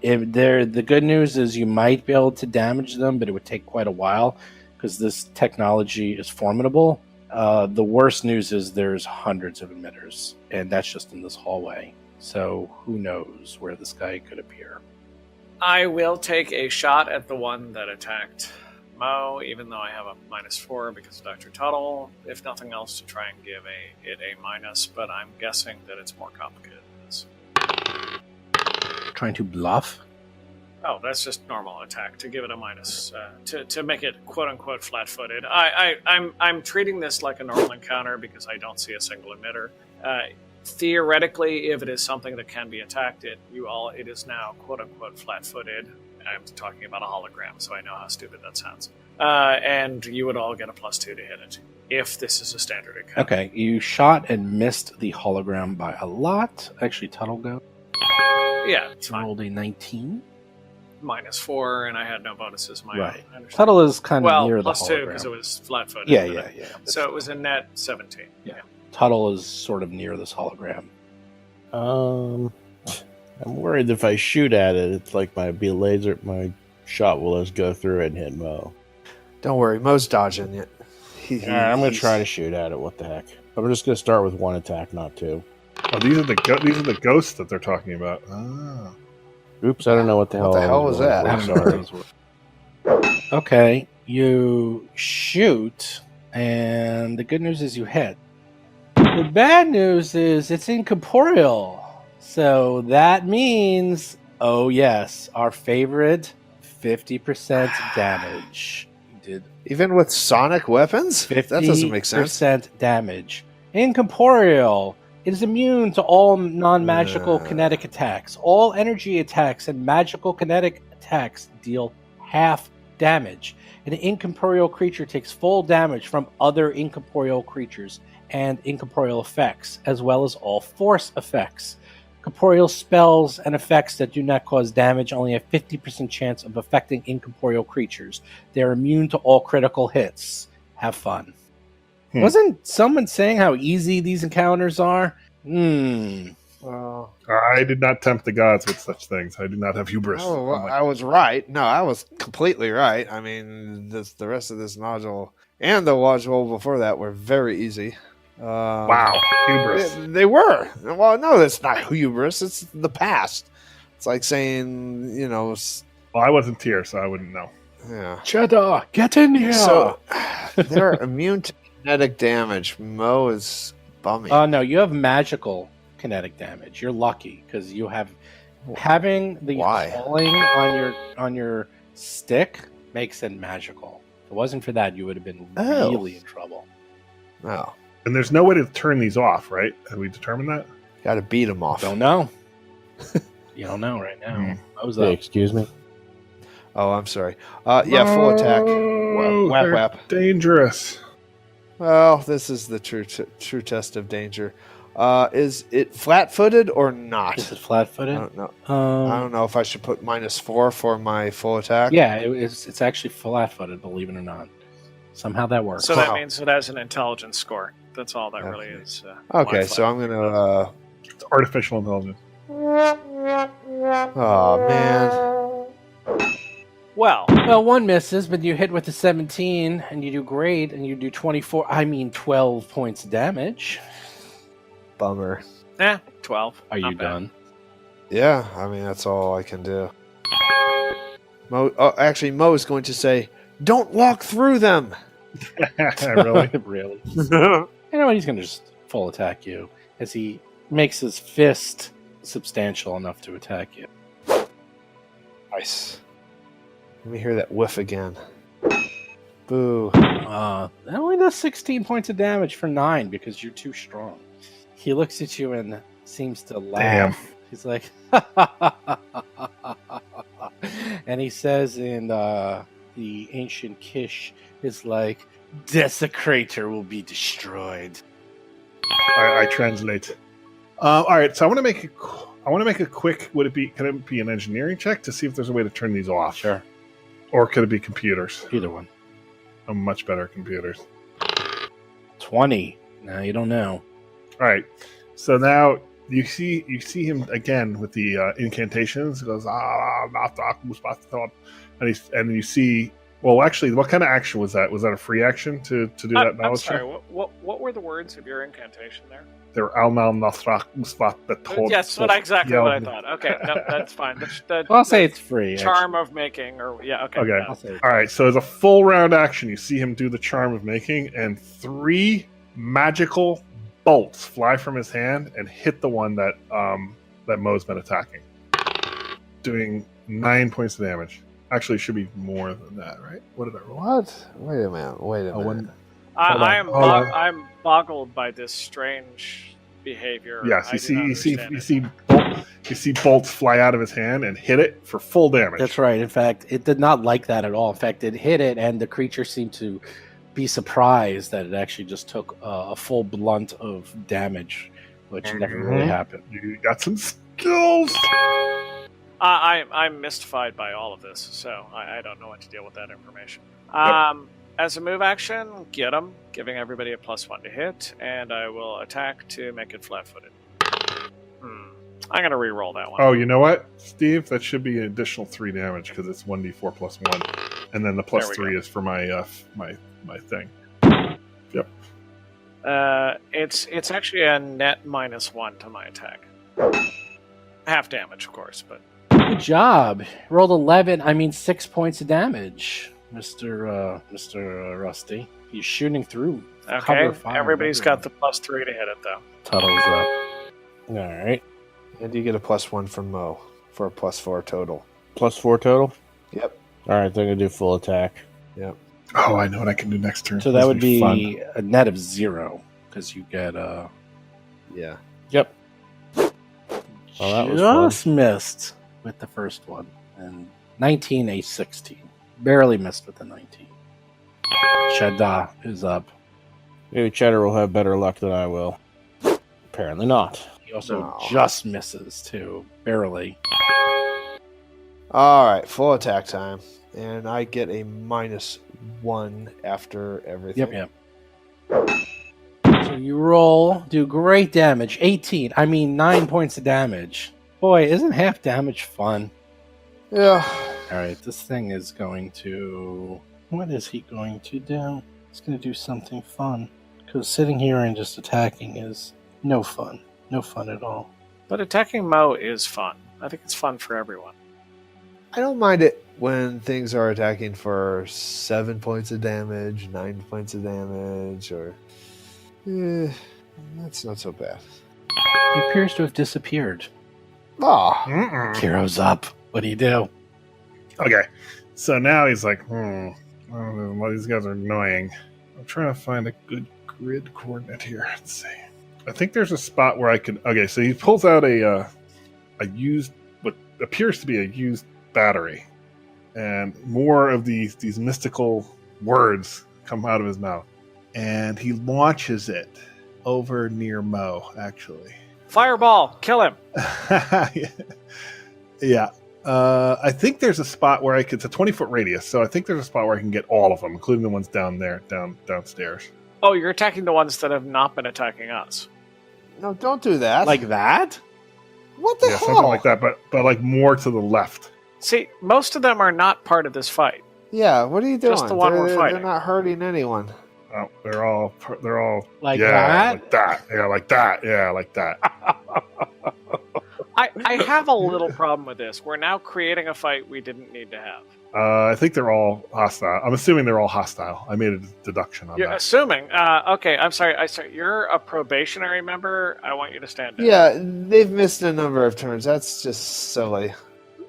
The good news is you might be able to damage them, but it would take quite a while because this technology is formidable. The worst news is there's hundreds of emitters, and that's just in this hallway. So who knows where this guy could appear. I will take a shot at the one that attacked Mo, even though I have a -4 because of Dr. Tuttle, if nothing else to try and give it a minus, but I'm guessing that it's more complicated than this. Trying to bluff? Oh, that's just normal attack to give it a minus, to make it quote unquote flat-footed. I'm treating this like a normal encounter because I don't see a single emitter. Theoretically, if it is something that can be attacked, it is now quote unquote flat-footed. I'm talking about a hologram, so I know how stupid that sounds. And you would all get a +2 to hit it if this is a standard encounter. Okay, you shot and missed the hologram by a lot. Actually, Tuttle go. Yeah, it's fine. Rolled a 19. -4, and I had no bonuses. Right. I understand. Tuttle is kind of near the +2 hologram. because it was flat-footed. Yeah. So it was a net 17. Yeah. Tuttle is sort of near this hologram. I'm worried if I shoot at it, it's like my shot will just go through it and hit Mo. Don't worry, Mo's dodging it. I'm going to try to shoot at it. What the heck? I'm just going to start with 1 attack, not 2. Oh, these are the ghosts that they're talking about. Ah. Oops, I don't know what the hell. What the hell was that? I'm sorry. Okay, you shoot, and the good news is you hit. The bad news is it's incorporeal. So that means, oh yes, our favorite 50% damage. You did Even with sonic weapons? 50% That doesn't make sense. damage. Incorporeal. It is immune to all non-magical kinetic attacks. All energy attacks and magical kinetic attacks deal half damage. An incorporeal creature takes full damage from other incorporeal creatures and incorporeal effects, as well as all force effects. Corporeal spells and effects that do not cause damage only have 50% chance of affecting incorporeal creatures. They are immune to all critical hits. Have fun. Wasn't someone saying how easy these encounters are? Well, I did not tempt the gods with such things. I do not have hubris. oh, well, I was right. No, I was completely right. I mean, the rest of this module and the module before that were very easy. Wow, hubris. They were. Well, no, that's not hubris. It's the past. It's like saying, Well, I wasn't here, so I wouldn't know. yeah. Cheddar, get in here! So they're immune to kinetic damage. Mo is bummy. No, you have magical kinetic damage. You're lucky because you have having the Why? calling on your stick makes it magical. If it wasn't for that, you would have been really in trouble. Oh, And there's no way to turn these off, right? Have we determined that? got to beat him off. Don't know. You don't know right now. I was Hey, up. excuse me. Oh, I'm sorry. Yeah, full attack. Whap, they're whap. dangerous. Well, this is the true test of danger. Is it flat-footed or not? Is it flat-footed? I don't know. I don't know if I should put -4 for my full attack. Yeah, it's actually flat-footed, believe it or not. Somehow that works. So that means it has an intelligence score. That's all that really is. Okay, so I'm gonna. It's artificial intelligence. Oh man. Well, one misses, but you hit with a 17, and you do great, and you do 12 points of damage. Bummer. 12. Are you Not bad. done? Yeah, I mean that's all I can do. Actually, Mo is going to say, "Don't walk through them." Really? Really? You know what? He's going to just full attack you as he makes his fist substantial enough to attack you. Nice. Let me hear that whiff again. Boo. That only does 16 points of damage for 9 because you're too strong. He looks at you and seems to laugh. Damn. He's like, and he says in the ancient Kish, is like, Desecrator will be destroyed. I translate. All right, so I want to make a quick. Can it be an engineering check to see if there's a way to turn these off? Sure. Or could it be computers? Either one. I'm much better at computers. 20. Now you don't know. All right, so now you see him again with the incantations. He goes and you see. Well, actually, what kind of action was that? Was that a free action to do that I'm knowledge sorry. check? What were the words of your incantation there? They're Almal Nathrak Musvat Betod. Yes, exactly what I thought. Okay, no, that's fine. I'll say it's free. Charm of making, or okay. Okay. Yeah. I'll say it's All right, so as a full round action, you see him do the charm of making, and 3 magical bolts fly from his hand and hit the one that Mo's been attacking, doing 9 points of damage. Actually, it should be more than that, right? What did I roll? What? Wait a minute. I'm boggled by this strange behavior. Yes, I do not understand you see bolts fly out of his hand and hit it for full damage. That's right. In fact, it did not like that at all. In fact, it hit it, and the creature seemed to be surprised that it actually just took a full blunt of damage, which never really happened. You got some skills. I'm mystified by all of this, so I don't know what to deal with that information. As a move action, get him, giving everybody a +1 to hit, and I will attack to make it flat-footed. I'm going to re-roll that one. Oh, you know what, Steve? That should be an additional 3 damage because it's 1d4 plus 1, and then the +3 is for my my thing. Yep. It's actually a net -1 to my attack. Half damage, of course, but Good job. Rolled 6 points of damage, Mr. Rusty. He's shooting through. okay. Cover fire. Everybody's got the +3 to hit it, though. Tuttle's up. All right. And you get a +1 from Mo for a +4 total. +4 total? Yep. All right, they're going to do full attack. Yep. Oh, I know what I can do next turn. So that would be a net of 0 because you get Yeah. Yep. Oh, that was just missed with the first one, and 19 a 16, barely missed with the 19. Shada is up. Maybe Cheddar will have better luck than I will. Apparently not. He also No. just misses too, barely. All right, full attack time, and I get a -1 after everything. Yep. So you roll, do great damage. 9 points of damage. Boy, isn't half damage fun? Yeah. All right, this thing is going to... What is he going to do? He's going to do something fun. Because sitting here and just attacking is no fun. No fun at all. But attacking Mo is fun. I think it's fun for everyone. I don't mind it when things are attacking for 7 points of damage, 9 points of damage, or... that's not so bad. He appears to have disappeared. Ah, Kiro's up. What do you do? Okay, so now he's like, these guys are annoying. I'm trying to find a good grid coordinate here. Let's see. I think there's a spot where I can. Okay, so he pulls out a used, what appears to be a used battery, and more of these mystical words come out of his mouth, and he launches it over near Mo, actually. Fireball, kill him. Yeah. I think there's a spot where it's a 20-foot radius, so I think there's a spot where I can get all of them, including the ones down there, downstairs. Oh, you're attacking the ones that have not been attacking us. No, don't do that. Like that? What the Yeah, hell? something like that, but like more to the left. See, most of them are not part of this fight. Yeah, what are you doing? Just the one we're They're fighting. not hurting anyone. Oh, they're all Like yeah, that? like that. Yeah, like that. Yeah, like that. I have a little problem with this. We're now creating a fight we didn't need to have. I think they're all hostile. I'm assuming they're all hostile. I made a deduction on You're that. assuming. Okay, I'm sorry. You're a probationary member. I want you to stand down. Yeah, they've missed a number of turns. That's just silly.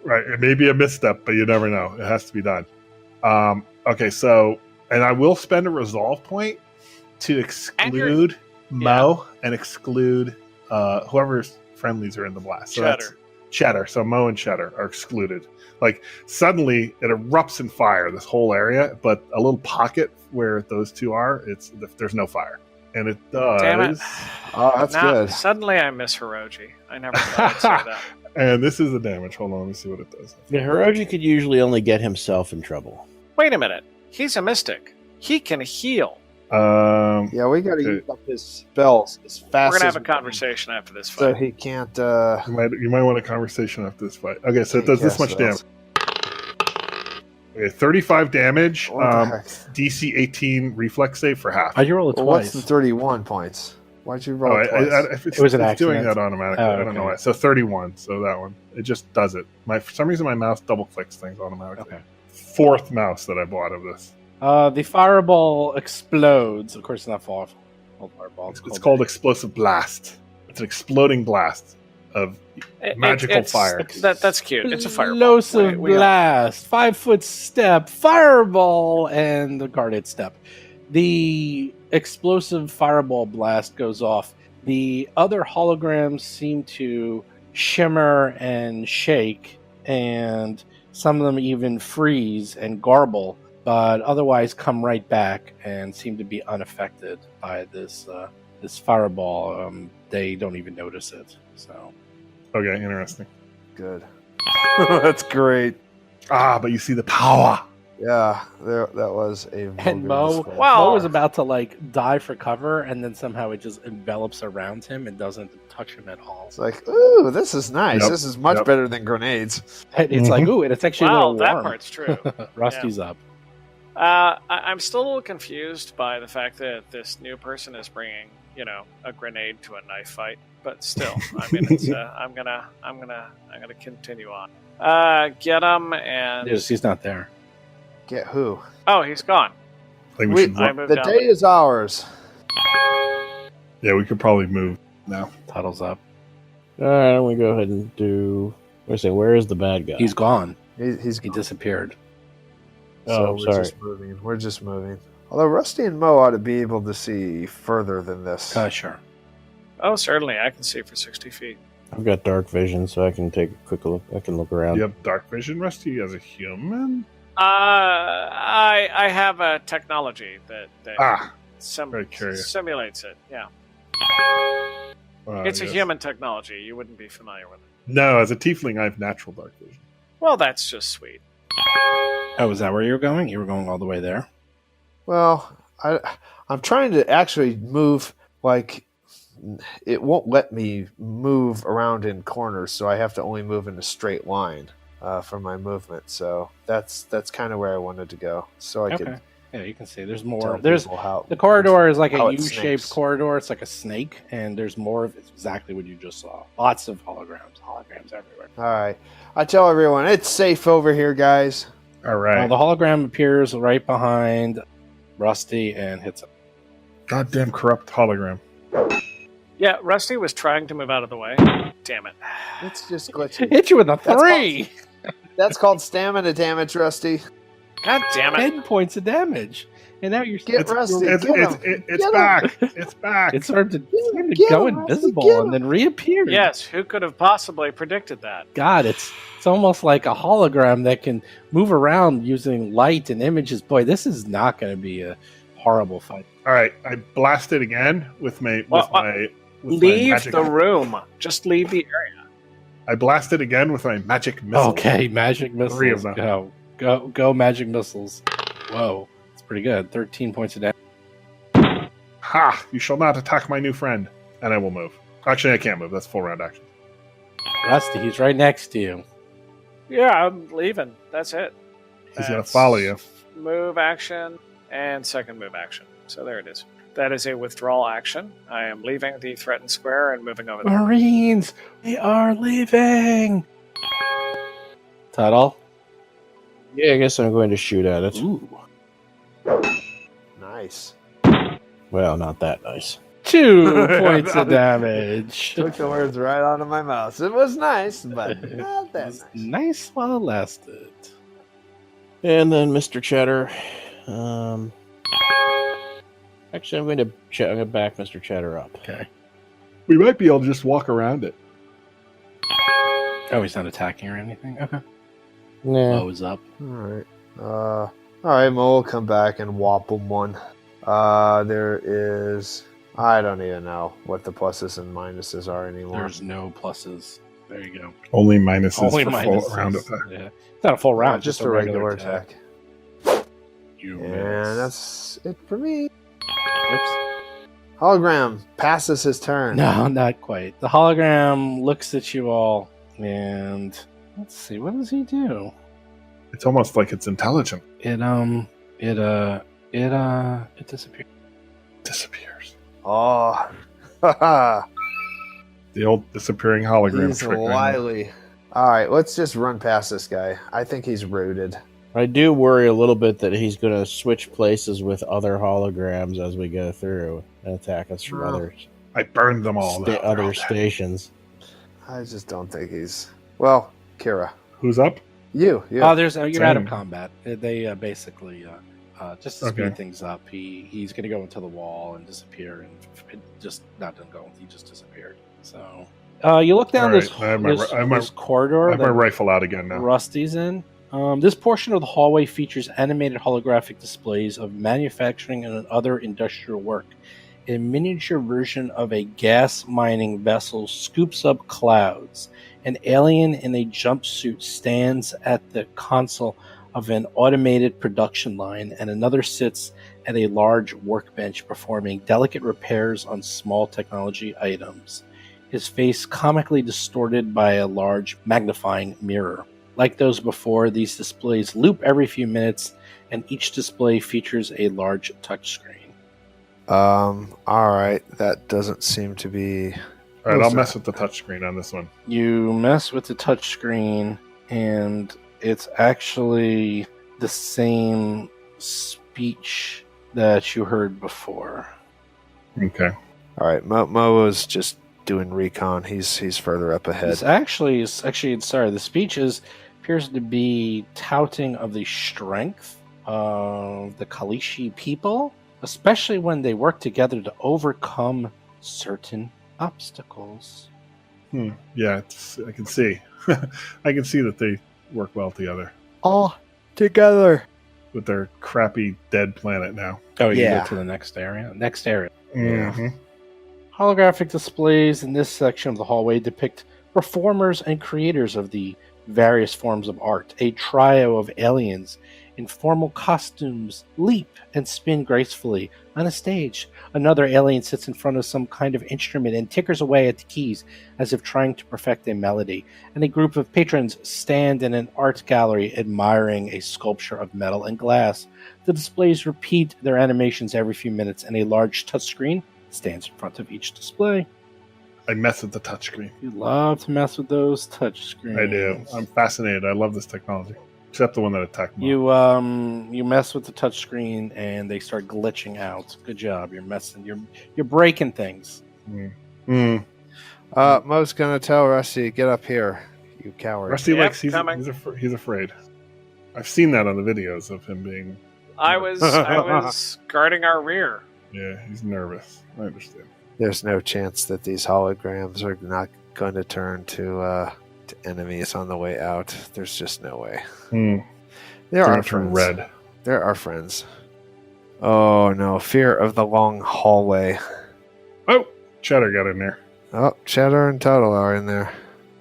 Right. It may be a misstep, but you never know. It has to be done. Okay, so, and I will spend a resolve point to exclude Mo and exclude whoever's friendlies are in the blast. So that's Cheddar. So Mo and Cheddar are excluded. Like, suddenly it erupts in fire, this whole area, but a little pocket where those two are, there's no fire. And it does. Damn it. Oh, that's Now, good. Suddenly I miss Hiroji. I never thought I'd say that. And this is the damage. Hold on, let me see what it does. Yeah, Hiroji could usually only get himself in trouble. Wait a minute. He's a mystic. He can heal. Yeah, we got to Okay. use up his spells as fast We're going to as have a we can, conversation after this so fight. he can't. You might want a conversation after this fight. Okay, so it does this much damage. Okay, 35 damage. What the heck? DC 18 reflex save for half. Why'd you roll it Well, what's twice? the 31 points? Why'd you roll Oh, it twice? it's, It was an it's doing accident. that automatically. Oh, I don't know okay. why. So 31. So that one. It just does it. For some reason, my mouse double clicks things automatically. Okay. Fourth mouse that I bought of this. The fireball explodes. Of course, it's not fireball. It's called Explosive Blast. It's an exploding blast of magical fire. That's cute. It's a fireball. Explosive We all- blast, 5-foot step, fireball, and the guarded step. The explosive fireball blast goes off. The other holograms seem to shimmer and shake, and some of them even freeze and garble, but otherwise come right back and seem to be unaffected by this fireball. They don't even notice it. So. Okay, interesting. Good. That's great. But you see the power. Yeah, that was a. And Mo, display. Wow. Mo was about to dive for cover, and then somehow it just envelops around him and doesn't touch him at all. It's like, ooh, this is nice. Yep, This is much yep. better than grenades. And it's like, ooh, and it's actually a Wow, little that warm. part's true. Rusty's up. I'm still a little confused by the fact that this new person is bringing, a grenade to a knife fight. But still, I mean, it's, I'm gonna continue on. Get him and He's not there. Get who? oh, he's gone. I think we We- should. I moved The down. day is ours. Yeah, we could probably move now. Tuttle's up. All right, I'm gonna go ahead and do. Where is the bad guy? He's gone. He's He disappeared. Oh, we're sorry. just moving. We're just moving. Although Rusty and Mo ought to be able to see further than this. Sure. Oh, certainly, I can see for 60 feet. I've got dark vision, so I can take a quick look. I can look around. You have dark vision, Rusty, as a human. I have a technology that very curious. simulates it. Yeah, it's a yes. human technology. You wouldn't be familiar with it. No, as a tiefling, I have natural dark vision. Well, that's just sweet. Oh, is that where you were going? You were going all the way there? Well, I'm trying to actually move. Like, it won't let me move around in corners, so I have to only move in a straight line for my movement. So that's kind of where I wanted to go, so I could Yeah, you can see. There's tell more. There's people how the corridor is like how a it U-shaped snakes. corridor. It's like a snake, and there's more of exactly what you just saw. Lots of holograms everywhere. All right, I tell everyone it's safe over here, guys. All right. The hologram appears right behind Rusty and hits him. Goddamn corrupt hologram. Yeah, Rusty was trying to move out of the way. Damn it. It's just glitchy. Hit you with a That's 3. That's called stamina damage, Rusty. God damn it. 10 points of damage, and now you're Get Rusty. It's Get him. It's Get back. It's back. It started to Get go him, Rusty, invisible get and then reappeared. Yes, who could have possibly predicted that? God, it's almost like a hologram that can move around using light and images. Boy, this is not going to be a horrible fight. All right, I blast it again with my Leave magic. the room. Just leave the area. I blast it again with my magic missile. Okay, magic missiles. 3 of them. Go, magic missiles. Whoa, it's pretty good. 13 points of damage. Ha! You shall not attack my new friend. And I will move. Actually, I can't move. That's full round action. Rusty, he's right next to you. Yeah, I'm leaving. That's it. He's going to That's follow you. Move action and second move action. So there it is. That is a withdrawal action. I am leaving the threatened square and moving over there. Marines, they are leaving. Tuttle. Yeah, I guess I'm going to shoot at it. Ooh. Nice. Well, not that nice. 2 points of damage. Took the words right out of my mouth. It was nice, but not that nice. Nice while it lasted. And then Mr. Cheddar. Actually, I'm going to back Mr. Cheddar up. Okay. We might be able to just walk around it. Oh, he's not attacking or anything? Okay. Nah. Bow is up. Alright. Alright, Mo will come back and whop him one. There is... I don't even know what the pluses and minuses are anymore. There's no pluses. There you go. Only minuses Only for minuses. full round attack. Yeah. It's not a full round, Just a regular attack. You And miss. that's it for me. Oops. Hologram passes his turn. No, not quite. The hologram looks at you all, and let's see, what does he do? It's almost like it's intelligent. It disappears. Disappears. Oh, haha. The old disappearing hologram He's trick. wily. All right, let's just run past this guy. I think he's rooted. I do worry a little bit that he's going to switch places with other holograms as we go through and attack us from I burned them all. though. They're all other dead. stations. I just don't think he's... Well, Kira. Who's up? You. Oh, you're out of Same. combat. They basically just to Okay. speed things up. He's going to go into the wall and disappear, and it just not done going. He just disappeared. So you look down All this, right, I have my- this, I have my- this corridor I have my that rifle out again now. Rusty's in. This portion of the hallway features animated holographic displays of manufacturing and other industrial work. A miniature version of a gas mining vessel scoops up clouds. An alien in a jumpsuit stands at the console of an automated production line, and another sits at a large workbench performing delicate repairs on small technology items, his face comically distorted by a large magnifying mirror. Like those before, these displays loop every few minutes, and each display features a large touchscreen. Alright, that doesn't seem to be... All right, What I'll was mess with the touchscreen on this one. You mess with the touchscreen, and it's actually the same speech that you heard before. Okay. Alright, Mo is just doing recon. He's further up ahead. It's sorry, the speech appears to be touting of the strength of the Kalishi people, especially when they work together to overcome certain obstacles. Yeah, I can see. I can see that they work well together All together. with their crappy dead planet now. Oh, you Yeah. go to the next area? Next area. Mhm. Holographic displays in this section of the hallway depict performers and creators of the various forms of art. A trio of aliens in formal costumes leap and spin gracefully on a stage. Another alien sits in front of some kind of instrument and tickers away at the keys as if trying to perfect a melody. And a group of patrons stand in an art gallery admiring a sculpture of metal and glass. The displays repeat their animations every few minutes, and a large touchscreen stands in front of each display. I mess with the touchscreen. You love to mess with those touchscreens. I do. I'm fascinated. I love this technology. Except the one that attacked me. You mess with the touchscreen and they start glitching out. Good job. You're breaking things. Mo's gonna tell Rusty, get up here, you coward. Rusty Yep, likes coming. he's afraid. I've seen that on the videos of him being. I was guarding our rear. Yeah, he's nervous. I understand. There's no chance that these holograms are not going to turn to enemies on the way out. There's just no way. They're They're our gonna turn friends. red. They're our friends. Oh no, fear of the long hallway. Oh, Cheddar got in there. Oh, Cheddar and Tuttle are in there.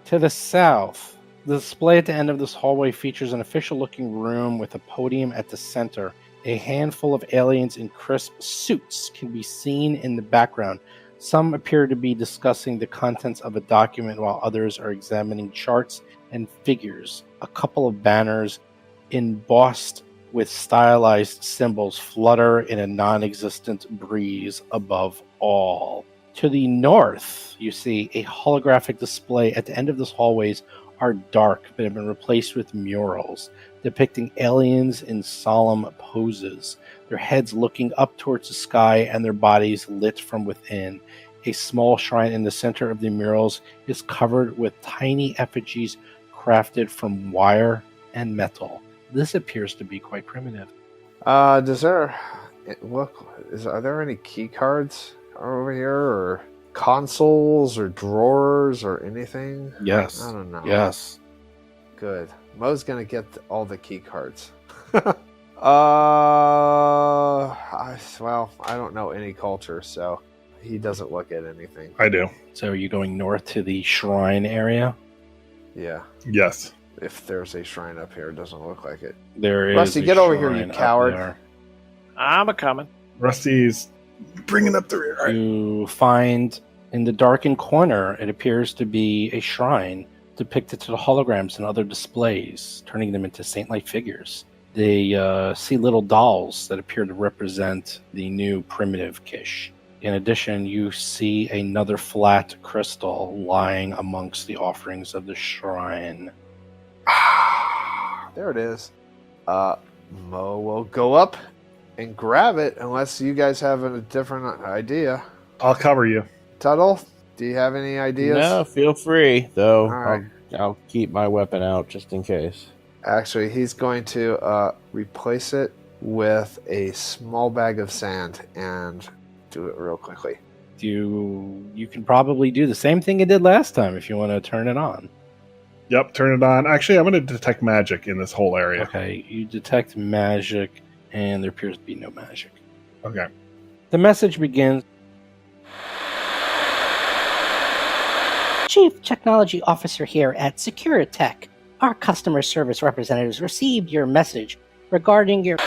To the south, the display at the end of this hallway features an official-looking room with a podium at the center. A handful of aliens in crisp suits can be seen in the background. Some appear to be discussing the contents of a document while others are examining charts and figures. A couple of banners embossed with stylized symbols flutter in a non-existent breeze above all. To the north, you see a holographic display at the end of this hallways are dark but have been replaced with murals depicting aliens in solemn poses, their heads looking up towards the sky and their bodies lit from within. A small shrine in the center of the murals is covered with tiny effigies crafted from wire and metal. This appears to be quite primitive. Are there any key cards over here, or consoles, or drawers, or anything? Yes. I don't know. Yes. Good. Mo's gonna get all the key cards. Well, I don't know any culture, so he doesn't look at anything. I do. So are you going north to the shrine area? Yeah. Yes. If there's a shrine up here, it doesn't look like it. There is. Rusty, a get over here, you shrine up coward. there. I'm a coming. Rusty's bringing up the rear. All right. You find in the darkened corner, it appears to be a shrine depicted to the holograms and other displays, turning them into saint-like figures. They see little dolls that appear to represent the new primitive Kish. In addition, you see another flat crystal lying amongst the offerings of the shrine. There it is. Mo will go up and grab it unless you guys have a different idea. I'll cover you. Tuttle, do you have any ideas? No, feel free, though. All right. I'll keep my weapon out just in case. Actually, he's going to replace it with a small bag of sand and do it real quickly. You can probably do the same thing you did last time if you want to turn it on. Yep, turn it on. Actually, I'm going to detect magic in this whole area. Okay, you detect magic, and there appears to be no magic. Okay. The message begins. Chief Technology Officer here at Securitech. Our customer service representatives received your message regarding your...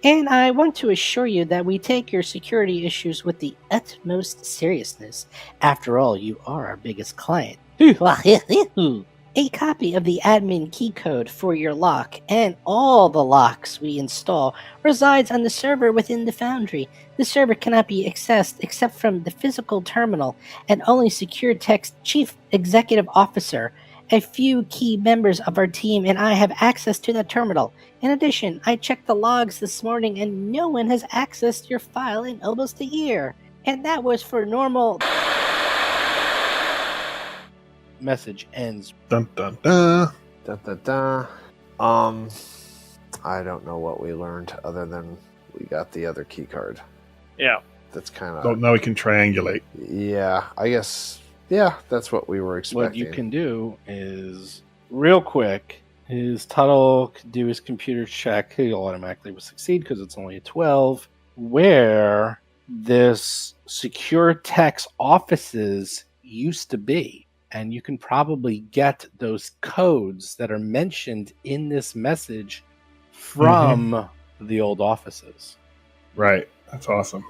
And I want to assure you that we take your security issues with the utmost seriousness. After all, you are our biggest client. A copy of the admin key code for your lock and all the locks we install resides on the server within the foundry. The server cannot be accessed except from the physical terminal, and only Securitech's Chief Executive Officer, a few key members of our team, and I have access to the terminal. In addition, I checked the logs this morning and no one has accessed your file in almost a year. And that was for normal... Message ends. Dun dun dun. Dun, dun, dun. I don't know what we learned other than we got the other key card. Yeah. That's kind So of... now we can triangulate. Yeah, I guess... Yeah, that's what we were expecting. What you can do is, real quick, Tuttle could do his computer check. He'll automatically succeed because it's only a 12. Where this secure text offices used to be. And you can probably get those codes that are mentioned in this message from the old offices. Right. That's awesome.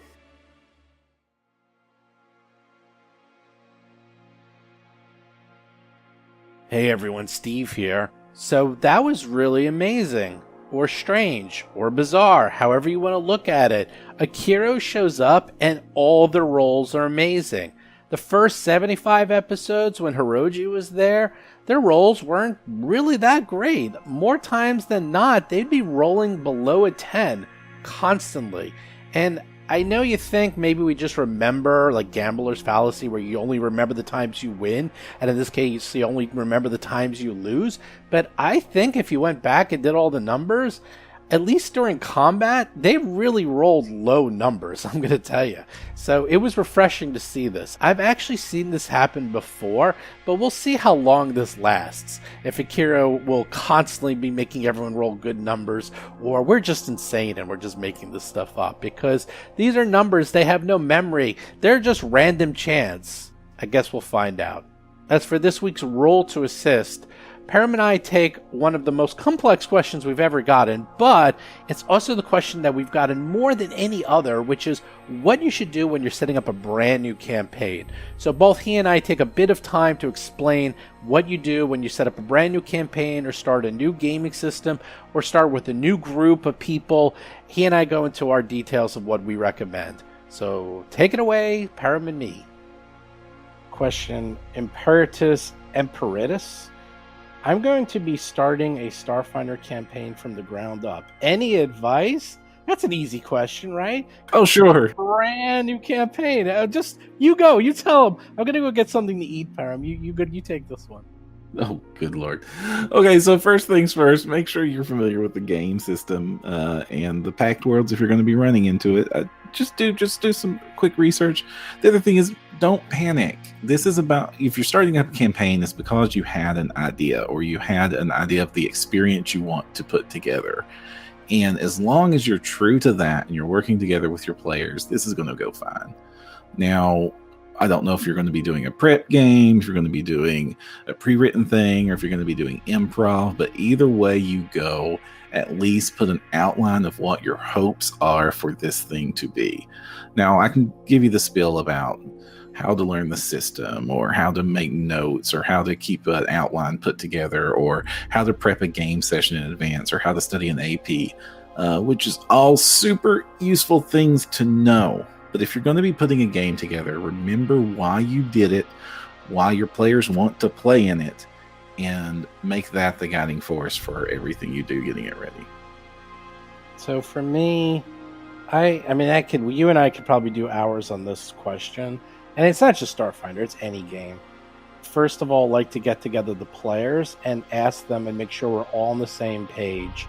Hey everyone, Steve here. So that was really amazing, or strange, or bizarre, however you want to look at it. Akiro shows up and all the roles are amazing. The first 75 episodes when Hiroji was there, their rolls weren't really that great. More times than not, they'd be rolling below a 10 constantly. And I know you think maybe we just remember, like Gambler's Fallacy, where you only remember the times you win, and in this case, you only remember the times you lose. But I think if you went back and did all the numbers, at least during combat, they really rolled low numbers, I'm going to tell you. So it was refreshing to see this. I've actually seen this happen before, but we'll see how long this lasts. If Akiro will constantly be making everyone roll good numbers, or we're just insane and we're just making this stuff up, because these are numbers, they have no memory. They're just random chance. I guess we'll find out. As for this week's Roll to Assist, Perram and I take one of the most complex questions we've ever gotten, but it's also the question that we've gotten more than any other, which is what you should do when you're setting up a brand new campaign. So both he and I take a bit of time to explain what you do when you set up a brand new campaign or start a new gaming system or start with a new group of people. He and I go into our details of what we recommend. So take it away, Perram and me. Question, Imperatus Emperitus. I'm going to be starting a Starfinder campaign from the ground up. Any advice? That's an easy question, right? Oh, sure. Brand new campaign. Just you go. You tell them. I'm gonna go get something to eat, Perram. You take this one. Oh, good lord. Okay, so first things first, make sure you're familiar with the game system and the packed worlds if you're going to be running into it. Just do some quick research. The other thing is, don't panic. This is about, if you're starting up a campaign, it's because you had an idea, or you had an idea of the experience you want to put together. And as long as you're true to that and you're working together with your players, this is going to go fine. Now, I don't know if you're going to be doing a prep game, if you're going to be doing a pre-written thing, or if you're going to be doing improv, but either way you go, at least put an outline of what your hopes are for this thing to be. Now, I can give you the spiel about how to learn the system, or how to make notes, or how to keep an outline put together, or how to prep a game session in advance, or how to study an AP, which is all super useful things to know. But if you're going to be putting a game together, remember why you did it, why your players want to play in it, and make that the guiding force for everything you do getting it ready. So for me, I mean, you and I could probably do hours on this question. And it's not just Starfinder, it's any game. First of all, like to get together the players and ask them and make sure we're all on the same page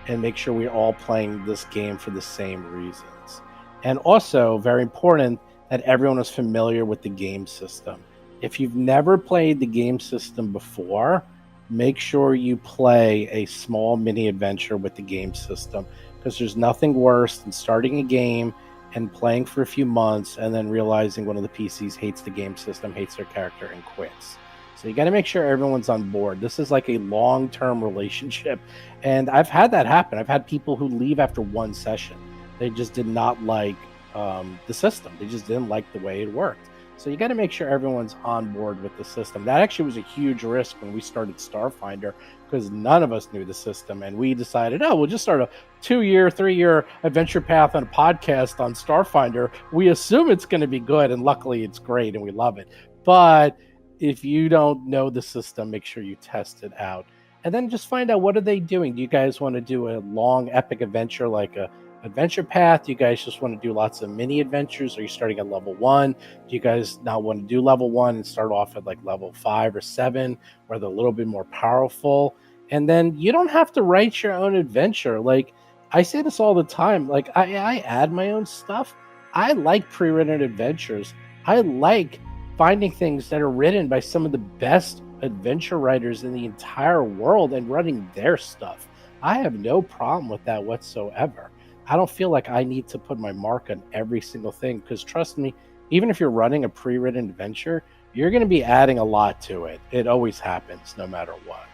and make sure we're all playing this game for the same reasons. And also, very important, that everyone is familiar with the game system. If you've never played the game system before, make sure you play a small mini adventure with the game system, because there's nothing worse than starting a game and playing for a few months and then realizing one of the PCs hates the game system, hates their character, and quits. So you got to make sure everyone's on board. This is like a long-term relationship. And I've had that happen. I've had people who leave after one session. They just did not like the system. They just didn't like the way it worked. So you got to make sure everyone's on board with the system. That actually was a huge risk when we started Starfinder, because none of us knew the system. And we decided, we'll just start a 2-year, 3-year adventure path on a podcast on Starfinder. We assume it's going to be good, and luckily it's great and we love it. But if you don't know the system, make sure you test it out. And then just find out, what are they doing? Do you guys want to do a long epic adventure like a adventure path? Do you guys just want to do lots of mini adventures? Are you starting at level 1? Do you guys not want to do level 1 and start off at like level 5 or 7, where they're a little bit more powerful? And then you don't have to write your own adventure. Like, I say this all the time. Like, I add my own stuff. I like pre-written adventures. I like finding things that are written by some of the best adventure writers in the entire world and running their stuff. I have no problem with that whatsoever. I don't feel like I need to put my mark on every single thing, because trust me, even if you're running a pre-written adventure, you're going to be adding a lot to it. It always happens, no matter what.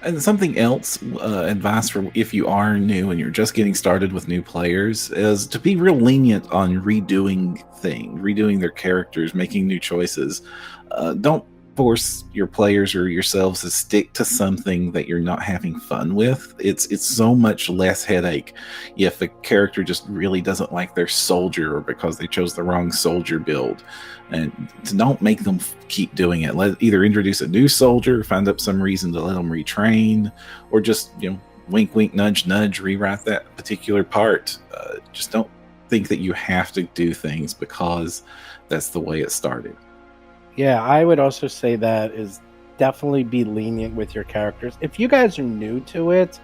And something else, advice for if you are new and you're just getting started with new players, is to be real lenient on redoing their characters, making new choices. Don't force your players or yourselves to stick to something that you're not having fun with. It's so much less headache if a character just really doesn't like their soldier, or because they chose the wrong soldier build. And don't make them keep doing it. Either introduce a new soldier, find up some reason to let them retrain, or just, wink, wink, nudge, nudge, rewrite that particular part. Just don't think that you have to do things because that's the way it started. Yeah, I would also say that is definitely be lenient with your characters. If you guys are new to it,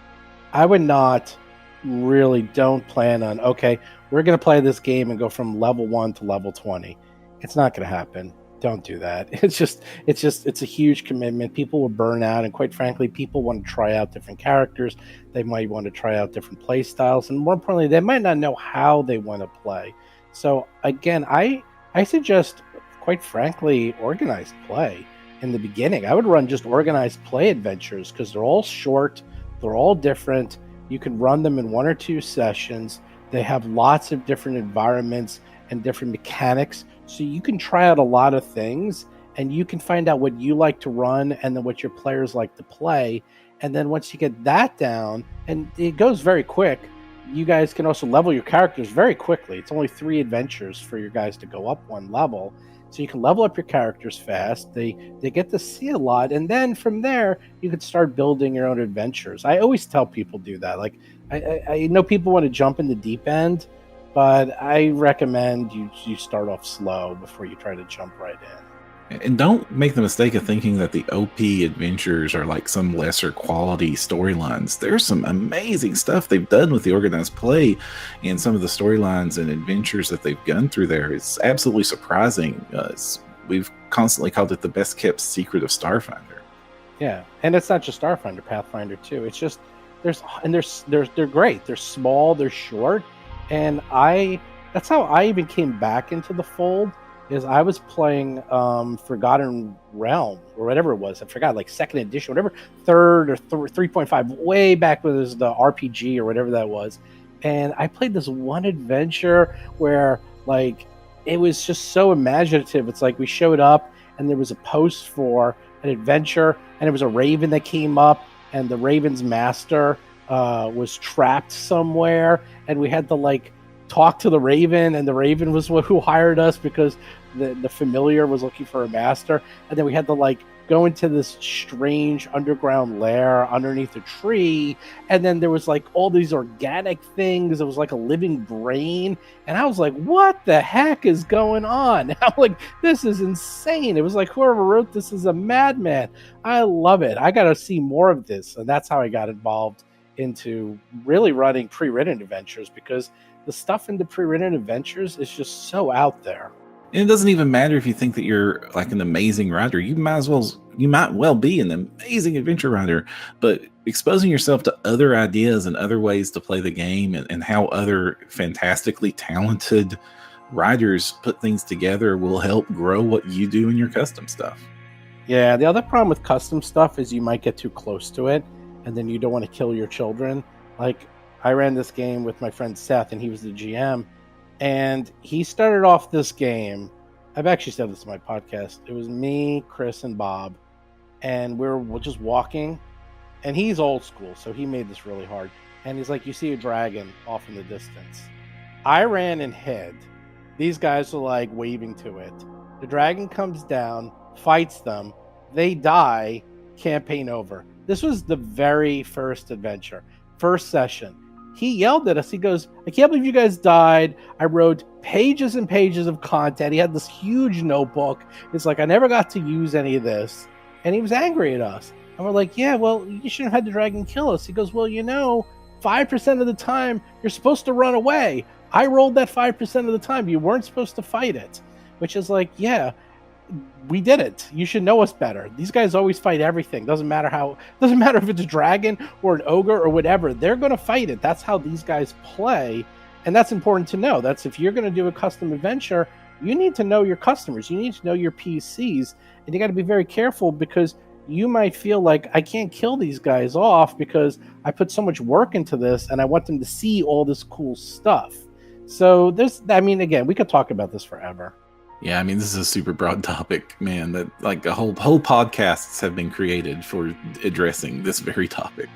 I would not really don't plan on, okay, we're going to play this game and go from level 1 to level 20. It's not going to happen. Don't do that. It's a huge commitment. People will burn out, and quite frankly, people want to try out different characters. They might want to try out different play styles, and more importantly, they might not know how they want to play. So again, I suggest, quite frankly, organized play in the beginning. I would run just organized play adventures because they're all short, they're all different. You can run them in 1 or 2 sessions. They have lots of different environments and different mechanics, so you can try out a lot of things, and you can find out what you like to run and then what your players like to play. And then once you get that down, and it goes very quick, you guys can also level your characters very quickly. It's only 3 adventures for your guys to go up 1 level, so you can level up your characters fast. They get to see a lot, and then from there you can start building your own adventures. I always tell people do that. Like I know people want to jump in the deep end, but I recommend you start off slow before you try to jump right in. And don't make the mistake of thinking that the OP adventures are like some lesser quality storylines. There's some amazing stuff they've done with the organized play, and some of the storylines and adventures that they've gone through there. It's absolutely surprising. We've constantly called it the best kept secret of Starfinder. Yeah, and it's not just Starfinder, Pathfinder too. It's just they're great. They're small, they're short, and that's how I even came back into the fold. Is I was playing Forgotten Realm or whatever it was. I forgot, like 2nd edition, whatever, 3rd or 3.5, way back when it was the RPG or whatever that was. And I played this one adventure where, like, it was just so imaginative. It's like we showed up and there was a post for an adventure, and it was a raven that came up, and the raven's master was trapped somewhere, and we had to, like, talk to the raven, and the raven was who hired us because the familiar was looking for a master. And then we had to, like, go into this strange underground lair underneath a tree, and then there was, like, all these organic things. It was like a living brain, and I was like, what the heck is going on? And I'm like, this is insane. It was like, whoever wrote this is a madman. I love it. I gotta see more of this. And that's how I got involved into really running pre-written adventures, because the stuff in the pre-written adventures is just so out there. And it doesn't even matter if you think that you're like an amazing writer. You might well be an amazing adventure writer, but exposing yourself to other ideas and other ways to play the game, and how other fantastically talented writers put things together will help grow what you do in your custom stuff. Yeah, the other problem with custom stuff is you might get too close to it, and then you don't want to kill your children. Like, I ran this game with my friend Seth, and he was the GM, and he started off this game. I've actually said this in my podcast. It was me, Chris, and Bob, and we're just walking, and he's old school, so he made this really hard. And he's like, you see a dragon off in the distance. I ran and hid. These guys are, like, waving to it. The dragon comes down, fights them, they die, campaign over. This was the very first adventure, first session. He yelled at us. He goes, I can't believe you guys died. I wrote pages and pages of content. He had this huge notebook. It's like, I never got to use any of this. And he was angry at us. And we're like, yeah, well, you shouldn't have had the dragon kill us. He goes, well, 5% of the time, you're supposed to run away. I rolled that 5% of the time. You weren't supposed to fight it. Which is like, yeah, we did it. You should know us better. These guys always fight everything. Doesn't matter if it's a dragon or an ogre or whatever. They're going to fight it. That's how these guys play. And that's important to know. That's if you're going to do a custom adventure, you need to know your customers. You need to know your PCs. And you got to be very careful, because you might feel like, I can't kill these guys off because I put so much work into this and I want them to see all this cool stuff. So again, we could talk about this forever. Yeah, this is a super broad topic, man, that like a whole podcasts have been created for addressing this very topic.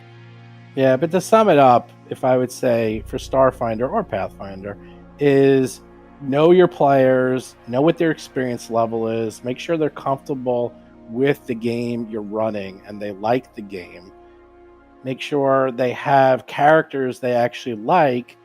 Yeah, but to sum it up, if I would say for Starfinder or Pathfinder, is know your players, know what their experience level is, make sure they're comfortable with the game you're running and they like the game. Make sure they have characters they actually like,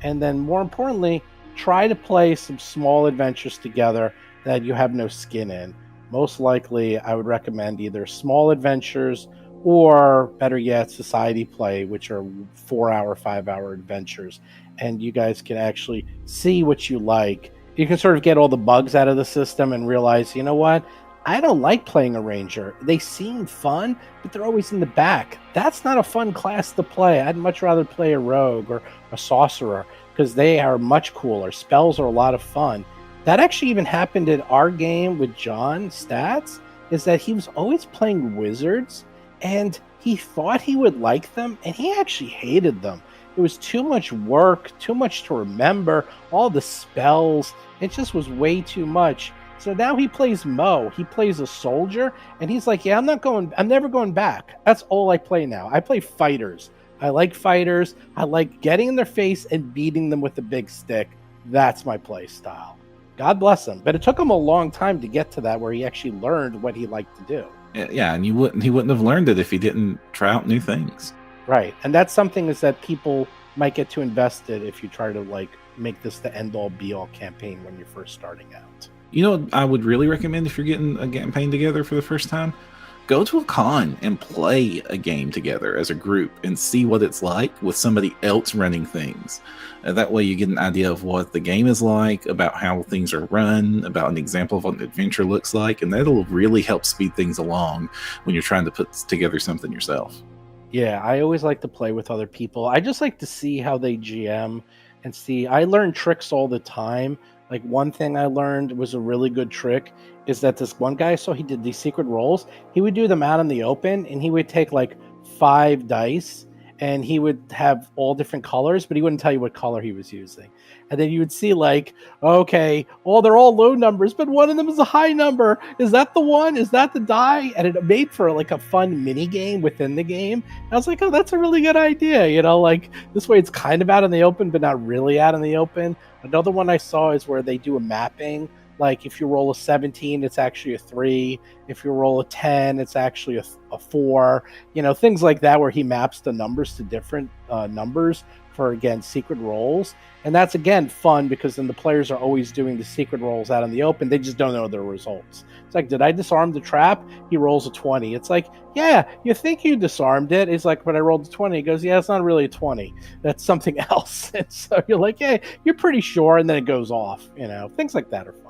and then more importantly, try to play some small adventures together that you have no skin in. Most likely, I would recommend either small adventures or better yet, society play, which are 4-hour, 5-hour adventures. And you guys can actually see what you like. You can sort of get all the bugs out of the system and realize, you know what? I don't like playing a ranger. They seem fun, but they're always in the back. That's not a fun class to play. I'd much rather play a rogue or a sorcerer because they are much cooler. Spells are a lot of fun. That actually even happened in our game with John Stats, is that he was always playing wizards, and he thought he would like them, and he actually hated them. It was too much work, too much to remember, all the spells. It just was way too much. So now he plays Mo. He plays a soldier, and he's like, yeah, I'm never going back. That's all I play now. I play fighters. I like fighters. I like getting in their face and beating them with a big stick. That's my play style. God bless him. But it took him a long time to get to that where he actually learned what he liked to do. Yeah, and he wouldn't have learned it if he didn't try out new things. Right. And that's something is that people might get too invested if you try to like make this the end all be all campaign when you're first starting out. You know what I would really recommend if you're getting a campaign together for the first time? Go to a con and play a game together as a group and see what it's like with somebody else running things. That way you get an idea of what the game is like, about how things are run, about an example of what an adventure looks like, and that'll really help speed things along when you're trying to put together something yourself. Yeah, I always like to play with other people. I just like to see how they GM and see. I learn tricks all the time. Like one thing I learned was a really good trick is that this one guy, so he did these secret rolls. He would do them out in the open, and he would take like 5 dice, and he would have all different colors, but he wouldn't tell you what color he was using. And then you would see like, okay, they're all low numbers, but one of them is a high number. Is that the one? Is that the die? And it made for like a fun mini game within the game. And I was like, oh, that's a really good idea. You know, like this way it's kind of out in the open, but not really out in the open. Another one I saw is where they do a mapping. Like if you roll a 17, it's actually a 3. If you roll a 10, it's actually a 4. You know, things like that where he maps the numbers to different numbers for, again, secret rolls. And that's, again, fun because then the players are always doing the secret rolls out in the open. They just don't know their results. It's like, did I disarm the trap? He rolls a 20. It's like, yeah, you think you disarmed it. It's like, but I rolled a 20. He goes, yeah, it's not really a 20. That's something else. And so you're like, hey, you're pretty sure. And then it goes off. You know, things like that are fun.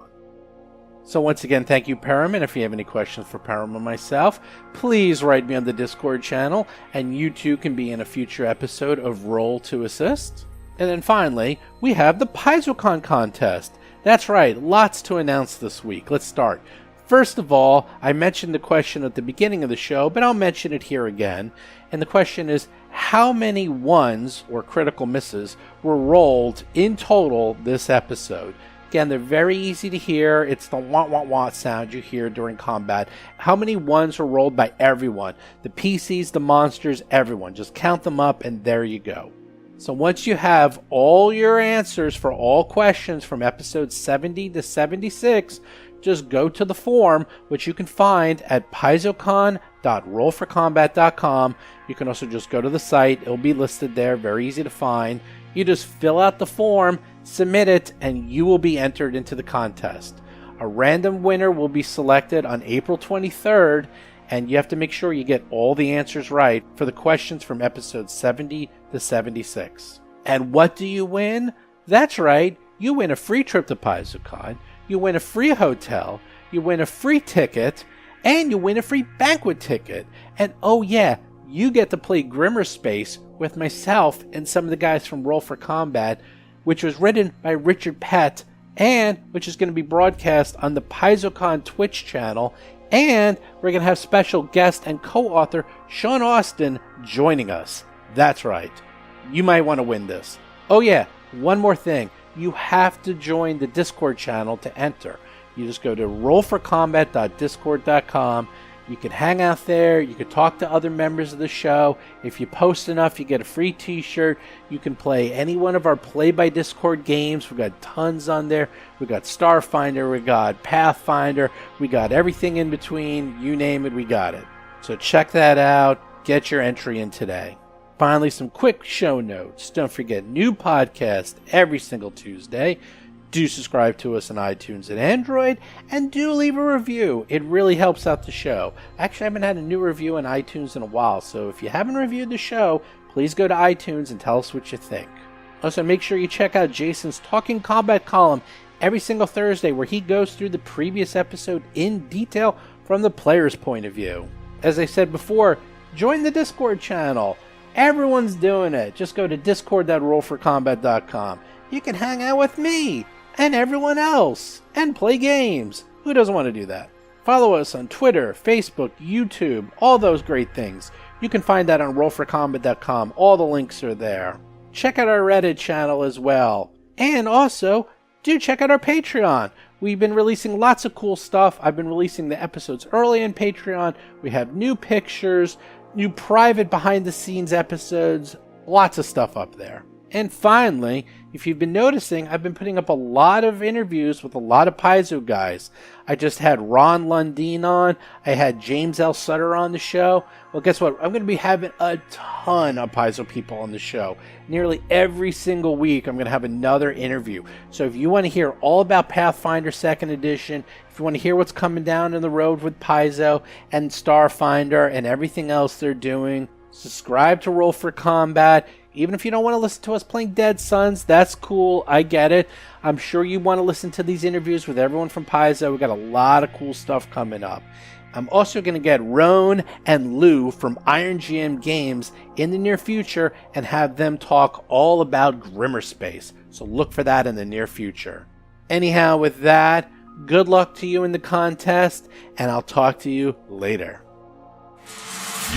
So once again, thank you, Perram. And if you have any questions for Perram or myself, please write me on the Discord channel, and you too can be in a future episode of Roll to Assist. And then finally, we have the PaizoCon contest. That's right, lots to announce this week. Let's start. First of all, I mentioned the question at the beginning of the show, but I'll mention it here again. And the question is, how many ones or critical misses were rolled in total this episode? Again, they're very easy to hear. It's the wah-wah-wah sound you hear during combat. How many ones were rolled by everyone? The PCs, the monsters, everyone. Just count them up, and there you go. So once you have all your answers for all questions from episodes 70 to 76, just go to the form, which you can find at paizocon.rollforcombat.com. You can also just go to the site. It'll be listed there. Very easy to find. You just fill out the form, submit it, and you will be entered into the contest. A random winner will be selected on April 23rd, and you have to make sure you get all the answers right for the questions from episodes 70 to 76. And what do you win? That's right, you win a free trip to PaizoCon, you win a free hotel, you win a free ticket, and you win a free banquet ticket. And oh yeah, you get to play Grimmerspace with myself and some of the guys from Roll for Combat, which was written by Richard Pett, and which is going to be broadcast on the PaizoCon Twitch channel. And we're going to have special guest and co-author Sean Astin joining us. That's right. You might want to win this. Oh yeah, one more thing. You have to join the Discord channel to enter. You just go to rollforcombat.discord.com. You can hang out there. You can talk to other members of the show. If you post enough, you get a free t-shirt. You can play any one of our Play by Discord games. We've got tons on there. We got Starfinder. We got Pathfinder. We got everything in between. You name it, we got it. So check that out. Get your entry in today. Finally, some quick show notes. Don't forget, new podcast every single Tuesday. Do subscribe to us on iTunes and Android, and do leave a review. It really helps out the show. Actually, I haven't had a new review on iTunes in a while, so if you haven't reviewed the show, please go to iTunes and tell us what you think. Also, make sure you check out Jason's Talking Combat column every single Thursday, where he goes through the previous episode in detail from the player's point of view. As I said before, join the Discord channel. Everyone's doing it. Just go to discord.rollforcombat.com. You can hang out with me and everyone else and play games. Who doesn't want to do that? Follow us on Twitter, Facebook, YouTube, all those great things. You can find that on rollforcombat.com. All the links are there. Check out our Reddit channel as well. And also, do check out our Patreon. We've been releasing lots of cool stuff. I've been releasing the episodes early in Patreon. We have new pictures, new private behind-the-scenes episodes, lots of stuff up there. And finally, if you've been noticing, I've been putting up a lot of interviews with a lot of Paizo guys. I just had Ron Lundeen on. I had James L. Sutter on the show. Well, guess what? I'm going to be having a ton of Paizo people on the show. Nearly every single week, I'm going to have another interview. So if you want to hear all about Pathfinder 2nd Edition, if you want to hear what's coming down in the road with Paizo and Starfinder and everything else they're doing, subscribe to Roll for Combat. Even if you don't want to listen to us playing Dead Sons, that's cool. I get it. I'm sure you want to listen to these interviews with everyone from Paizo. We got a lot of cool stuff coming up. I'm also going to get Roan and Lou from Iron GM Games in the near future and have them talk all about Grimmerspace. So look for that in the near future. Anyhow, with that, good luck to you in the contest, and I'll talk to you later.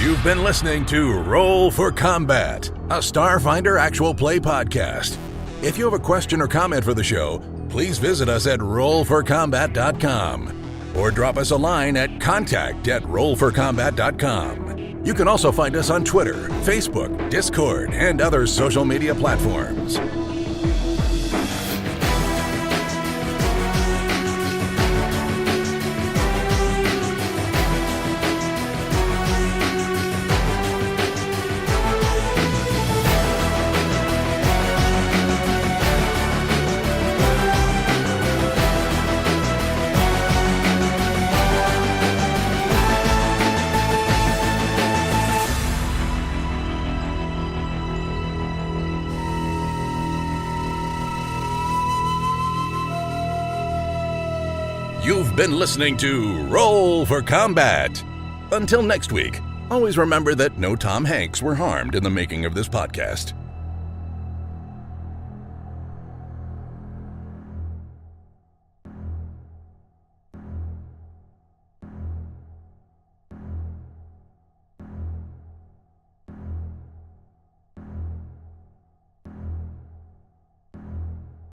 You've been listening to Roll for Combat, a Starfinder actual play podcast. If you have a question or comment for the show, please visit us at rollforcombat.com or drop us a line at contact@rollforcombat.com. You can also find us on Twitter, Facebook, Discord, and other social media platforms. You've been listening to Roll for Combat. Until next week, always remember that no Tom Hanks were harmed in the making of this podcast.